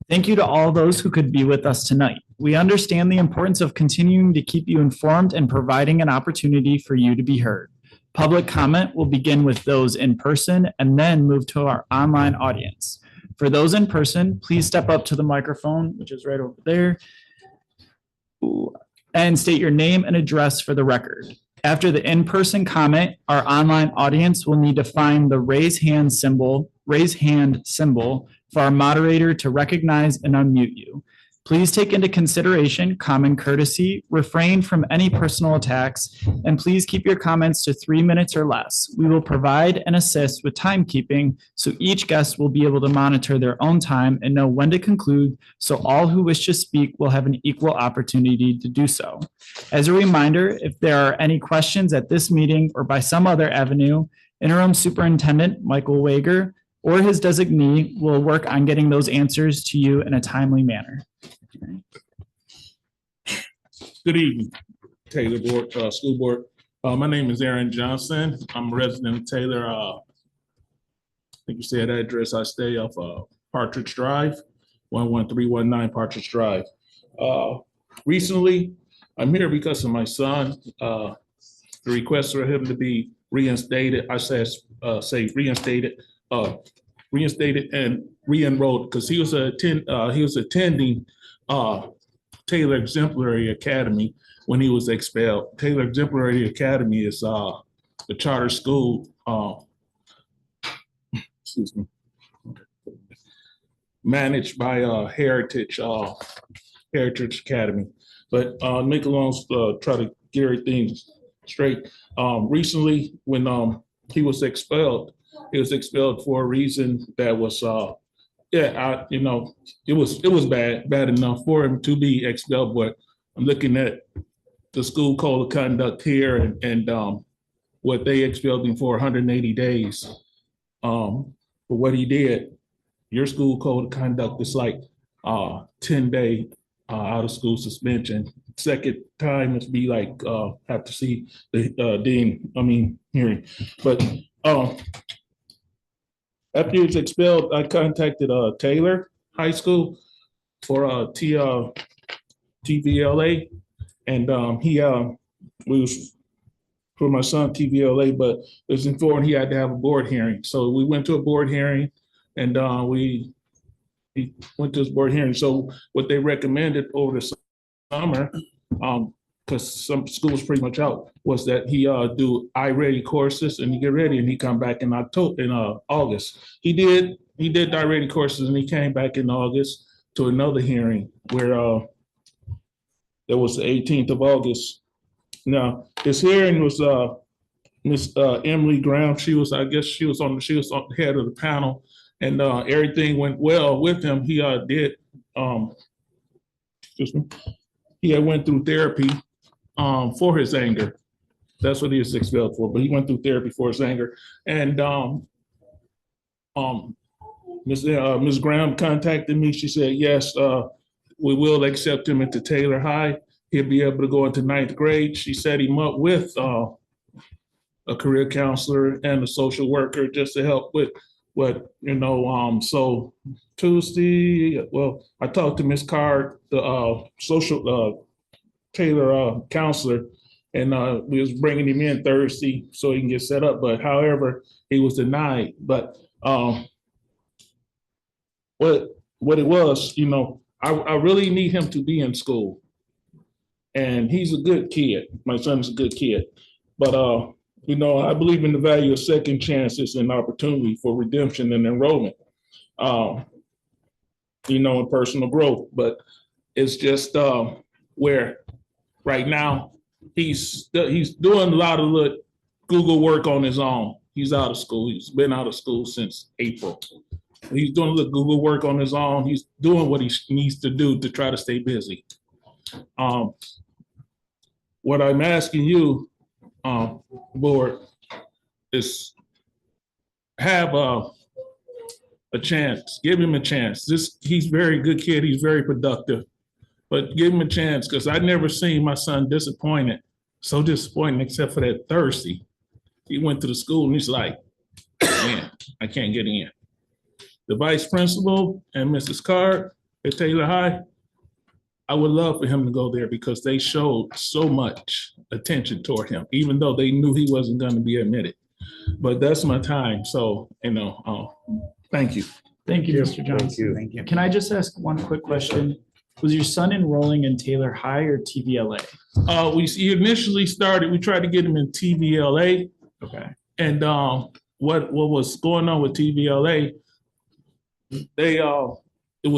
Thank you to all those who could be with us tonight. We understand the importance of continuing to keep you informed and providing an opportunity for you to be heard. Public comment will begin with those in person and then move to our online audience. For those in person, please step up to the microphone, which is right over there, and state your name and address for the record. After the in-person comment, our online audience will need to find the raise hand symbol for our moderator to recognize and unmute you. Please take into consideration common courtesy, refrain from any personal attacks, and please keep your comments to 3 minutes or less. We will provide and assist with timekeeping, so each guest will be able to monitor their own time and know when to conclude, so all who wish to speak will have an equal opportunity to do so. As a reminder, if there are any questions at this meeting or by some other avenue, Interim Superintendent Michael Wager or his designee will work on getting those answers to you in a timely manner. Good evening, Taylor Board, School Board. My name is Aaron Johnson. I'm a resident of Taylor. I think you said address. I stay off Partridge Drive, 11319 Partridge Drive. Recently, I'm here because of my son. The request for him to be reinstated, I say reinstated and re-enrolled because he was attending Taylor Exemplary Academy when he was expelled. Taylor Exemplary Academy is the charter school, managed by Heritage Academy. But make a long try to get everything straight. Recently, when he was expelled for a reason that was it was bad enough for him to be expelled, but I'm looking at the school code of conduct here and what they expelled him for 180 days. For what he did, your school code of conduct is like 10-day out of school suspension. Second time it's be like have to see the hearing. But after he was expelled, I contacted Taylor High School for TVLA, and he was for my son TVLA, but it was informed he had to have a board hearing. So we went to a board hearing, and he went to his board hearing. So what they recommended over the summer, because some schools pretty much out, was that he do iReady courses and he get ready and he come back in August. He did the iReady courses and he came back in August to another hearing where that was the 18th of August. Now his hearing was Miss Emily Graham. She was on the head of the panel, and everything went well with him. He had went through therapy for his anger. That's what he was expelled for, but he went through therapy for his anger. And Ms. Graham contacted me. She said, yes, we will accept him into Taylor High. He'll be able to go into 9th grade. She set him up with a career counselor and a social worker just to help with so Tuesday, well, I talked to Ms. Card, the social Taylor counselor, and we was bringing him in Thursday so he can get set up. But however, he was denied. But what it was, I really need him to be in school, and he's a good kid. My son's a good kid, but I believe in the value of second chances and opportunity for redemption and enrollment, and personal growth. But it's just where right now he's doing a lot of Google work on his own. He's out of school. He's been out of school since April. He's doing the Google work on his own. He's doing what he needs to do to try to stay busy. What I'm asking you, board, is have a chance. Give him a chance. He's a very good kid. He's very productive, but give him a chance, because I never seen my son disappointed So disappointing, except for that Thursday. He went to the school and he's like, man, I can't get in. The vice principal and Mrs. Card at Taylor High, I would love for him to go there because they showed so much attention toward him, even though they knew he wasn't going to be admitted. But that's my time. So, thank you. Thank you, Mr. Johnson. Thank you. Can I just ask one quick question? Was your son enrolling in Taylor High or TVLA? He initially started, we tried to get him in TVLA. Okay. And what was going on with TVLA,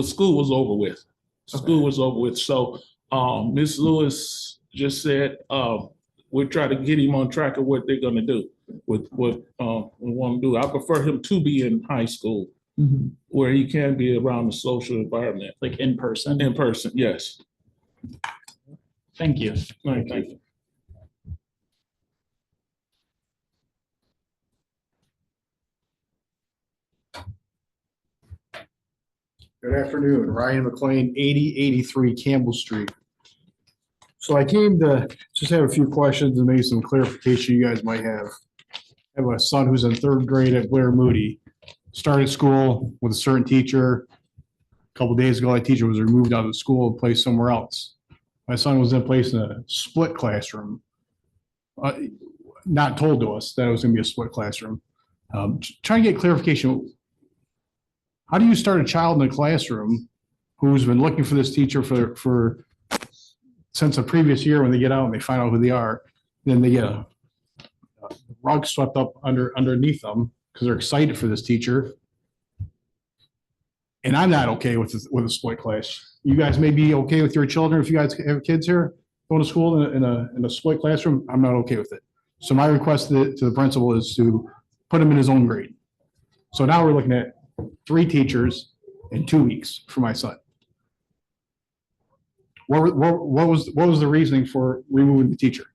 school was over with. School was over with. So Ms. Lewis just said, we'll try to get him on track of what they're gonna do with what we want to do. I prefer him to be in high school where he can be around the social environment. Like in person? In person, yes. Thank you. Thank you. Good afternoon, Ryan McLean, 8083 Campbell Street. So I came to just have a few questions and maybe some clarification you guys might have. I have a son who's in third grade at Blair Moody. Started school with a certain teacher. A couple days ago, that teacher was removed out of the school and placed somewhere else. My son was then placed in a split classroom. Not told to us that it was going to be a split classroom. Trying to get clarification. How do you start a child in a classroom who's been looking for this teacher for since the previous year? When they get out and they find out who they are, then they get a rug swept up underneath them because they're excited for this teacher. And I'm not okay with a split class. You guys may be okay with your children if you guys have kids here going to school in a split classroom. I'm not okay with it. So my request to the principal is to put him in his own grade. So now we're looking at 3 teachers in 2 weeks for my son. What was the reasoning for removing the teacher?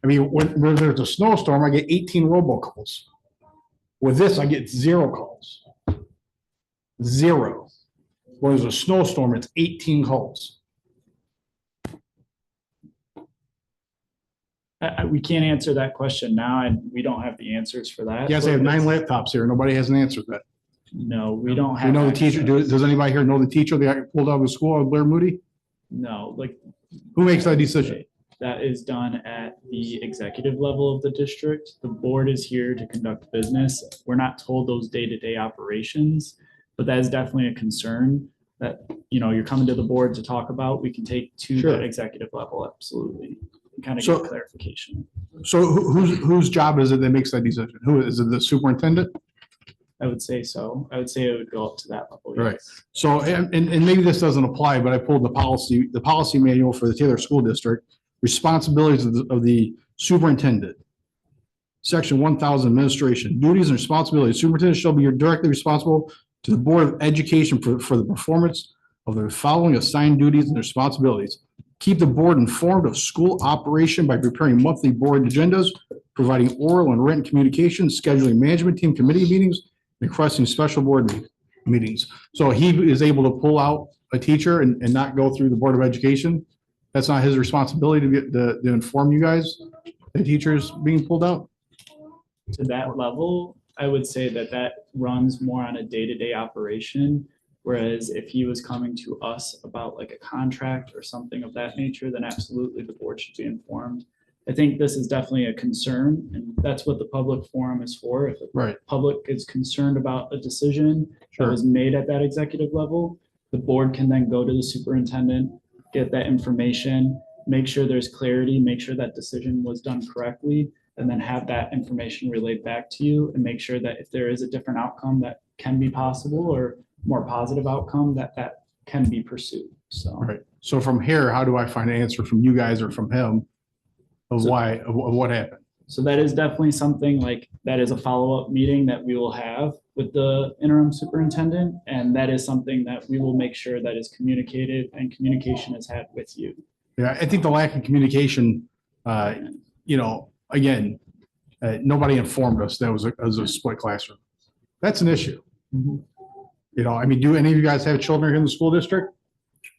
I mean, when there's a snowstorm, I get 18 robocalls. With this, I get 0 calls. 0. When there's a snowstorm, it's 18 calls. We can't answer that question now, and we don't have the answers for that. You guys have 9 laptops here. Nobody has an answer to that. No, we don't have. You know the teacher? Does anybody here know the teacher that got pulled out of the school at Blair Moody? No, who makes that decision? That is done at the executive level of the district. The board is here to conduct business. We're not told those day-to-day operations, but that is definitely a concern that, you're coming to the board to talk about. We can take to the executive level, absolutely. Kind of get clarification. So whose job is it that makes that decision? Who is it? The superintendent? I would say so. I would say it would go up to that level. Right. Yes. So, and maybe this doesn't apply, but I pulled the policy manual for the Taylor School District, responsibilities of the superintendent. Section 1000, administration, duties and responsibilities. Superintendent shall be directly responsible to the Board of Education for the performance of the following assigned duties and responsibilities. Keep the board informed of school operation by preparing monthly board agendas, providing oral and written communication, scheduling management team committee meetings, and requesting special board meetings. So he is able to pull out a teacher and not go through the Board of Education. That's not his responsibility to inform you guys the teachers being pulled out? To that level, I would say that runs more on a day-to-day operation. Whereas if he was coming to us about like a contract or something of that nature, then absolutely the board should be informed. I think this is definitely a concern, and that's what the public forum is for. If the public is concerned about a decision that was made at that executive level, the board can then go to the superintendent, get that information, make sure there's clarity, make sure that decision was done correctly, and then have that information relayed back to you and make sure that if there is a different outcome that can be possible or more positive outcome, that can be pursued. So So from here, how do I find an answer from you guys or from him of what happened? So that is definitely something that is a follow-up meeting that we will have with the interim superintendent. And that is something that we will make sure that is communicated and communication is had with you. Yeah, I think the lack of communication, again, nobody informed us that was a split classroom. That's an issue. Do any of you guys have children in the school district?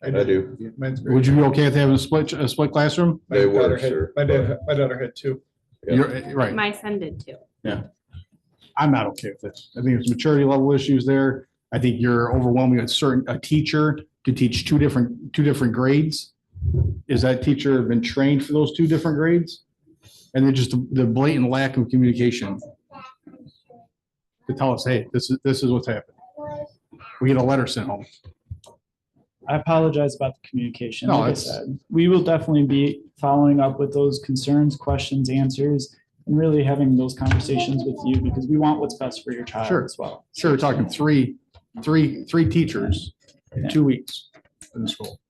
I do. Would you be okay with having a split classroom? They were, sir. My daughter had two. You're right. My son did too. Yeah. I'm not okay with this. I think there's maturity level issues there. I think you're overwhelming a teacher to teach two different grades. Is that teacher been trained for those two different grades? And then just the blatant lack of communication to tell us, hey, this is what's happening. We get a letter sent home. I apologize about the communication. No, Like I it's- said, we will definitely be following up with those concerns, questions, answers, and really having those conversations with you because we want what's best for your child Sure. as well. Sure, we're talking three teachers in 2 weeks in the school.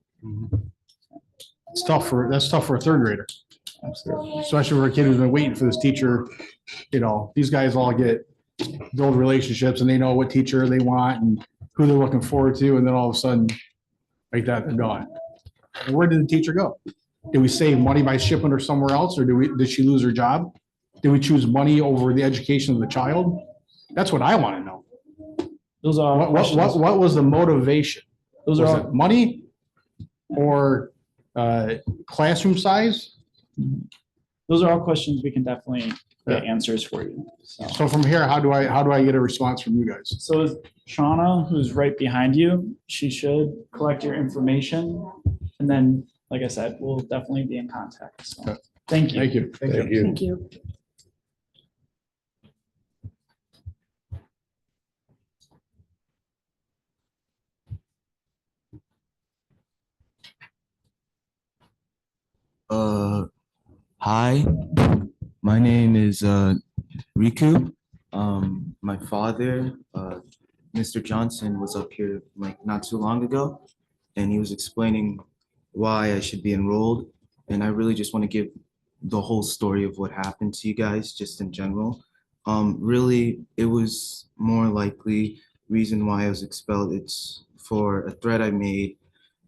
That's tough for a third grader. Absolutely. Especially for a kid who's been waiting for this teacher. You know, these guys all build relationships and they know what teacher they want and who they're looking forward to. And then all of a sudden, like that, they're gone. And where did the teacher go? Did we save money by shipping her somewhere else or did she lose her job? Did we choose money over the education of the child? That's what I want to know. Those are all What was the motivation? Those are Was all- it money or classroom size? Those are all questions we can definitely get answers for you. So from here, how do I get a response from you guys? So is Shauna, who's right behind you, she should collect your information. And then, like I said, we'll definitely be in contact. So thank you. Thank you. Thank you. Thank you. Hi, my name is Riku. My father, Mr. Johnson, was up here like not too long ago, and he was explaining why I should be enrolled. And I really just want to give the whole story of what happened to you guys, just in general. Really, it was more likely reason why I was expelled. It's for a threat I made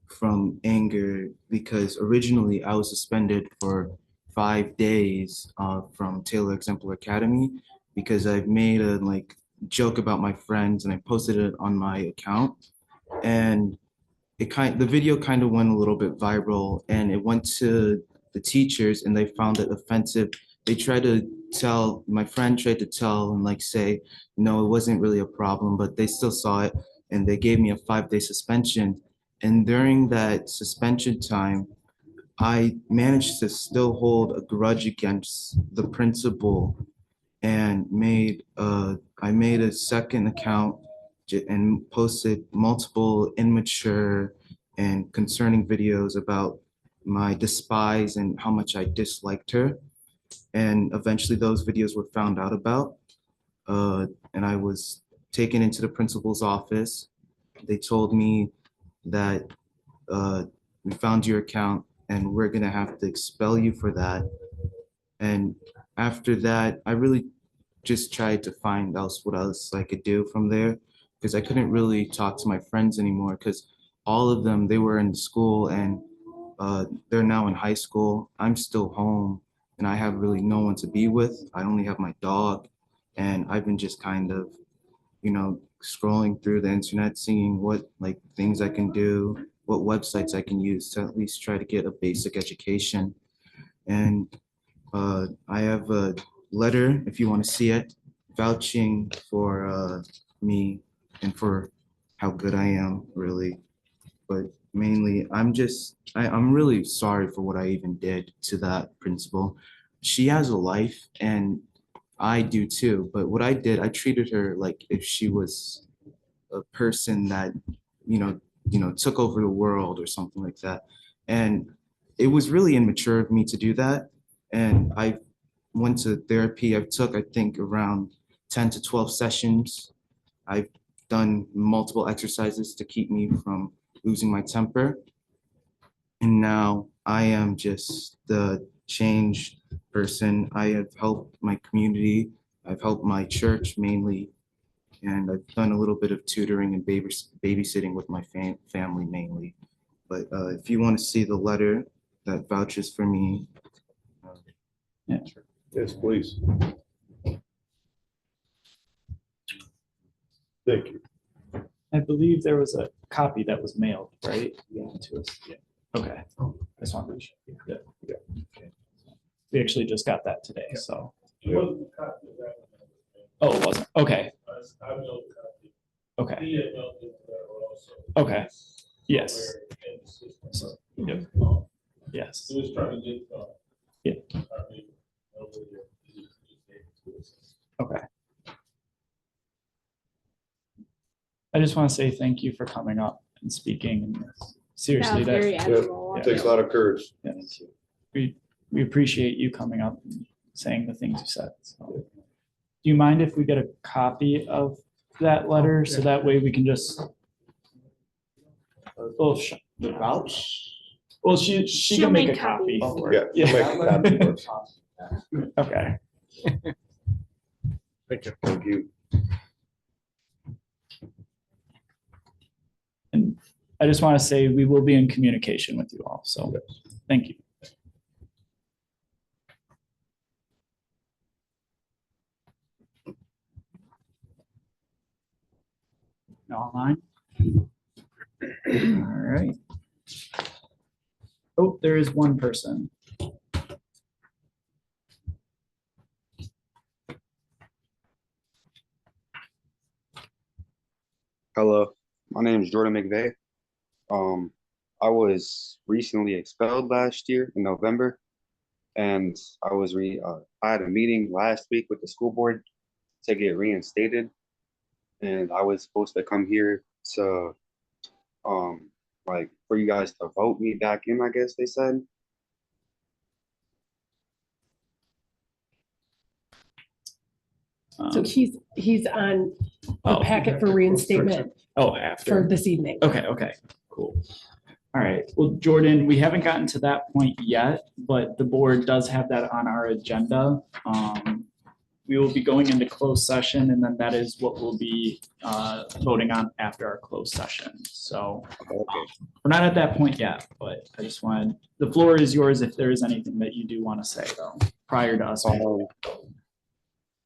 from anger because originally I was suspended for 5 days from Taylor Exemplar Academy because I made a joke about my friends and I posted it on my account, and the video kind of went a little bit viral and it went to the teachers and they found it offensive. They tried to tell, my friend tried to tell and say, no, it wasn't really a problem, but they still saw it and they gave me a 5-day suspension. And during that suspension time, I managed to still hold a grudge against the principal and I made a second account and posted multiple immature and concerning videos about my despise and how much I disliked her. And eventually those videos were found out about. And I was taken into the principal's office. They told me that we found your account and we're gonna have to expel you for that. And after that, I really just tried to find else what else I could do from there because I couldn't really talk to my friends anymore because all of them, they were in school and they're now in high school. I'm still home and I have really no one to be with. I only have my dog and I've been just kind of, scrolling through the internet, seeing what things I can do, what websites I can use to at least try to get a basic education. And I have a letter, if you want to see it, vouching for me and for how good I am, really. But mainly, I'm really sorry for what I even did to that principal. She has a life and I do too, but what I did, I treated her like if she was a person that, took over the world or something like that. And it was really immature of me to do that. And I went to therapy. I took, I think, around 10 to 12 sessions. I've done multiple exercises to keep me from losing my temper. And now I am just the changed person. I have helped my community. I've helped my church mainly. And I've done a little bit of tutoring and babysitting with my family mainly. But if you want to see the letter that vouches for me. Yeah. Yes, please. Thank you. I believe there was a copy that was mailed, right? To us. Yeah. Okay. I just wanted to be sure. Yeah. Okay. We actually just got that today, so. Oh, it wasn't. Okay. Okay. Okay. Yes. So, yep. Yes. Yeah. Okay. I just want to say thank you for coming up and speaking. Seriously, That was very that admirable. yeah. Takes a lot of courage. Yes. We appreciate you coming up and saying the things you said. So. Do you mind if we get a copy of that letter so that way we can just? Oh, well, she She'll can make a make copy. copies. For Yeah, it. she'll make a copy for us. Okay. Thank you. Thank you. And I just want to say we will be in communication with you all. So thank you. Online. All right. Oh, there is one person. Hello, my name is Jordan McVeigh. I was recently expelled last year in November, and I had a meeting last week with the school board to get reinstated, and I was supposed to come here to like for you guys to vote me back in, I guess they said. So he's on the Oh. packet for reinstatement Oh, for after. this evening. Okay, cool. All right, well, Jordan, we haven't gotten to that point yet, but the board does have that on our agenda. We will be going into closed session, and then that is what we'll be voting on after our closed session. So we're not at that point yet, but I just wanted, the floor is yours if there is anything that you do want to say though, prior to us.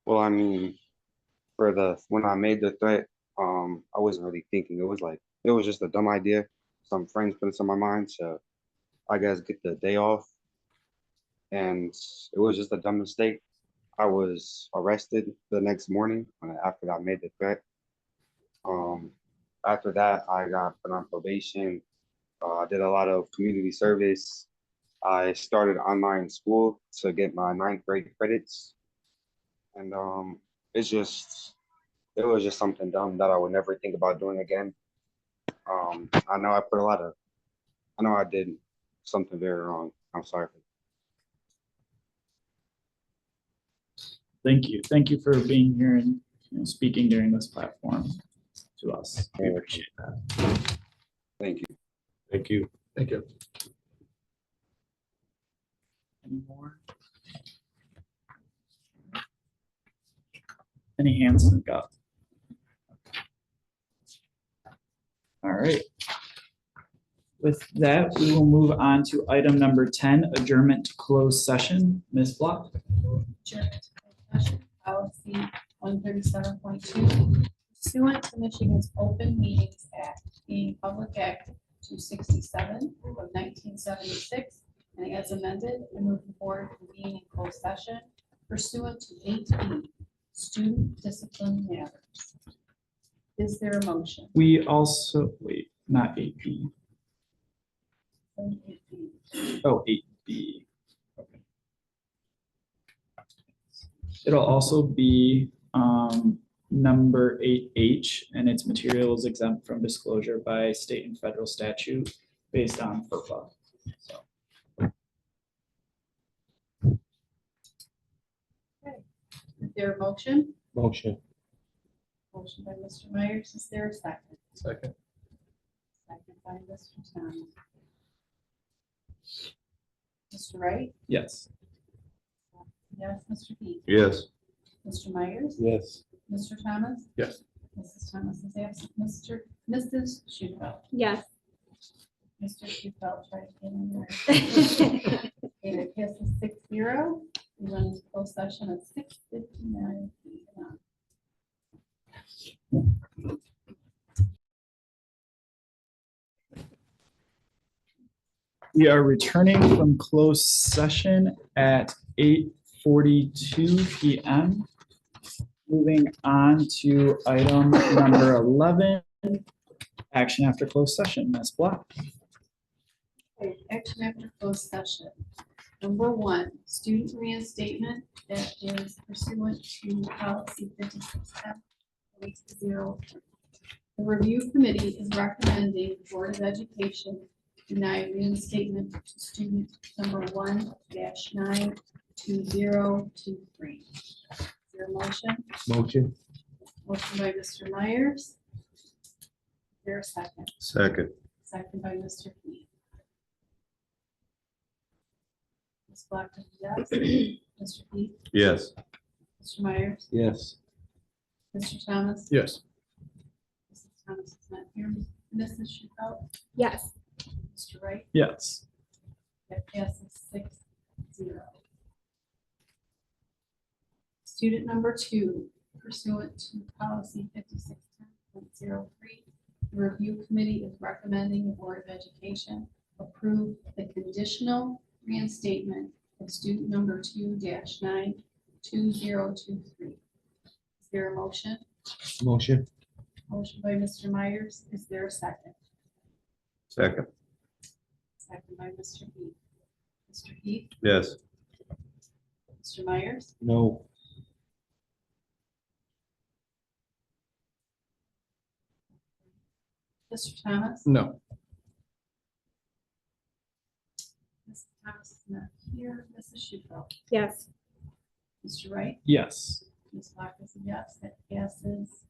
Well, I mean, when I made the threat, I wasn't really thinking. It was just a dumb idea. Some friends put it in my mind to, I guess, get the day off. And it was just a dumb mistake. I was arrested the next morning after I made the threat. After that, I got put on probation. I did a lot of community service. I started online school to get my 9th grade credits. And it was just something dumb that I would never think about doing again. I know I did something very wrong. I'm sorry for that. Thank you. Thank you for being here and speaking during this platform to us. We appreciate that. Thank you. Thank you. Thank you. Any more? Any hands in the gut? All right. With that, we will move on to item number 10, adjournment to closed session. Ms. Block? Policy 137.2, pursuant to Michigan's Open Meetings Act, being Public Act 267 of 1976, and as amended, I move the board convene in closed session pursuant to 8B, student discipline matters. Is there a motion? We also, wait, not 8B. Oh, 8B. Okay. It'll also be number 8H, and its material is exempt from disclosure by state and federal statute based on FERPA. So. Is there a motion? Motion. Motion by Mr. Myers. Is there a second? Second. Second by Mr. Thomas. Mr. Wright? Yes. Yes, Mr. Peak? Yes. Mr. Myers? Yes. Mr. Thomas? Yes. Mrs. Thomas is absent. Mrs. Schufeld? Yes. Mr. Schufeld tried to get in there. And it passes 6-0. We went into closed session at 6:59 p.m. We are returning from closed session at 8:42 PM. Moving on to item number 11, action after closed session. Ms. Black. Okay, action after closed session. Number 1, student reinstatement that is pursuant to policy 5610.0. The review committee is recommending the Board of Education deny reinstatement to student number 1-92023. Is there a motion? Motion. Motion by Mr. Myers. Is there a second? Second. Second by Mr. Heath. Ms. Black, yes. Mr. Heath, Yes. Mr. Myers, Yes. Mr. Thomas. Yes. Mrs. Thomas is not here. Mrs. Shuffelt, Yes. Mr. Wright, Yes. that passes 6-0. Student number 2, pursuant to policy 5610.03, the review committee is recommending the Board of Education approve the conditional reinstatement of student number 2-92023. Is there a motion? Motion. Motion by Mr. Myers. Is there a second? Second. Second by Mr. Heath. Mr. Heath, Yes. Mr. Myers, No. Mr. Thomas. No. Mrs. Thomas is not here. Mrs. Shuffelt, Yes. Mr. Wright, Yes. Ms. Black is a yes. That passes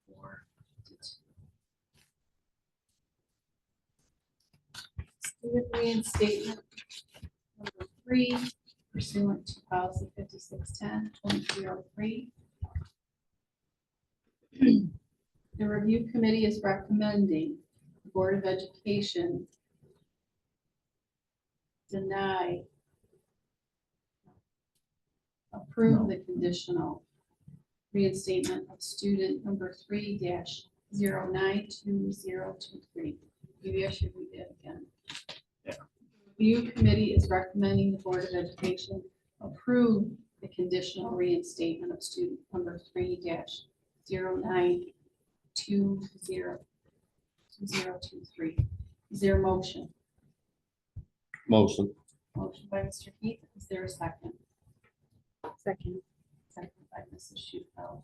4-2. Student reinstatement number 3 pursuant to policy 5610.03. The review committee is recommending the Board of Education approve the conditional reinstatement of student number 3-092023. Maybe I should read that again. Review committee is recommending the Board of Education approve the conditional reinstatement of student number 3-092023. Is there a motion? Motion. Motion by Mr. Heath. Is there a second? Second. Second by Mrs. Shuffelt.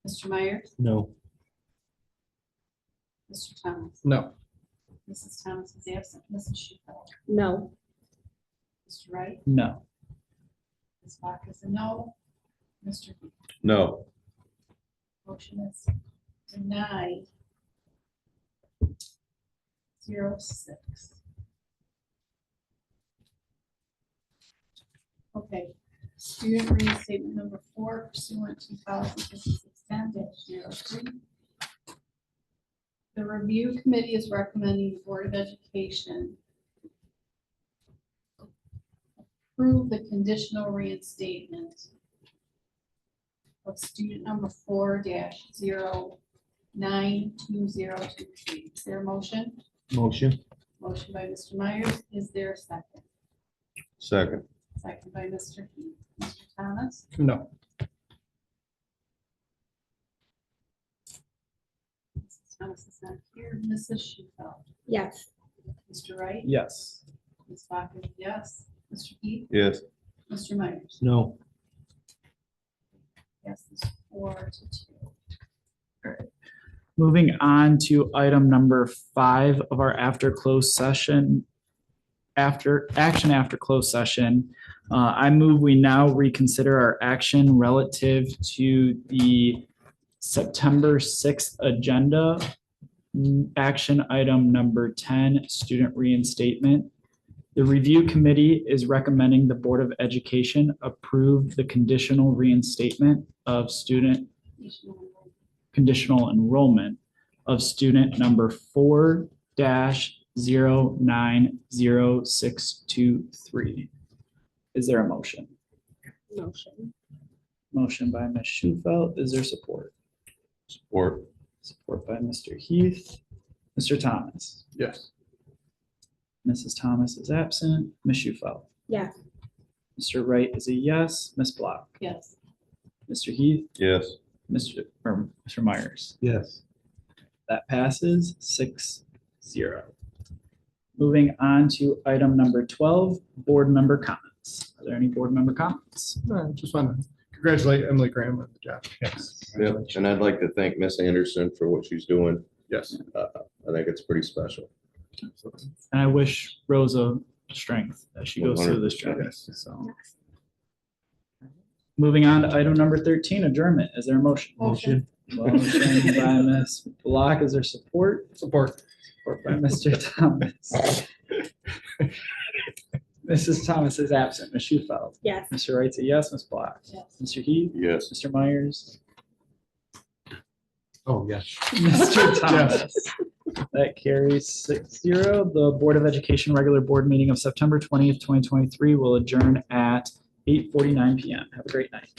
Mr. Myers, No. Mr. Thomas, No. Mrs. Thomas is absent. Mrs. Shuffelt, No. Mr. Wright, No. Ms. Black is a no. Mr. Heath, No. motion is denied. 0-6. Okay, student reinstatement number 4 pursuant to policy 5610-03. The review committee is recommending the Board of Education approve the conditional reinstatement of student number 4-092023. Is there a motion? Motion. Motion by Mr. Myers. Is there a second? Second. Second by Mr. Heath. Mr. Thomas, No. Mrs. Thomas is not here. Mrs. Shuffelt, Yes. Mr. Wright, Yes. Ms. Black is yes. Mr. Heath, Yes. Mr. Myers. No. Yes, it's 4-2. Moving on to item number 5 of our after closed session. Action after closed session. I move we now reconsider our action relative to the September 6th agenda. Action item number 10, student reinstatement. The review committee is recommending the Board of Education approve the conditional reinstatement of conditional enrollment of student number 4-090623. Is there a motion? Motion. Motion by Ms. Shuffelt. Is there support? Support. Support by Mr. Heath. Mr. Thomas. Yes. Mrs. Thomas is absent. Ms. Shufel. Yes. Mr. Wright is a yes. Ms. Block. Yes. Mr. Heath. Yes. Mr. Myers. Yes. That passes 6-0. Moving on to item number 12, board member comments. Are there any board member comments? Just want to congratulate Emily Graham on the job. Yes. Yep. And I'd like to thank Miss Anderson for what she's doing. Yes. I think it's pretty special. And I wish Rosa strength as she goes through this 100%. journey. So. Moving on to item number 13, adjournment. Is there a motion? Motion. Motion by Ms. Block. Is there support? Support. Support by Mr. Thomas. Mrs. Thomas is absent. Ms. Shufel. Yes. Mr. Wright's a yes. Ms. Block. Yes. Mr. Heath. Yes. Mr. Myers. Oh, yes. Mr. Thomas. That carries 6-0. The Board of Education regular board meeting of September 20th, 2023 will adjourn at 8:49 PM. Have a great night.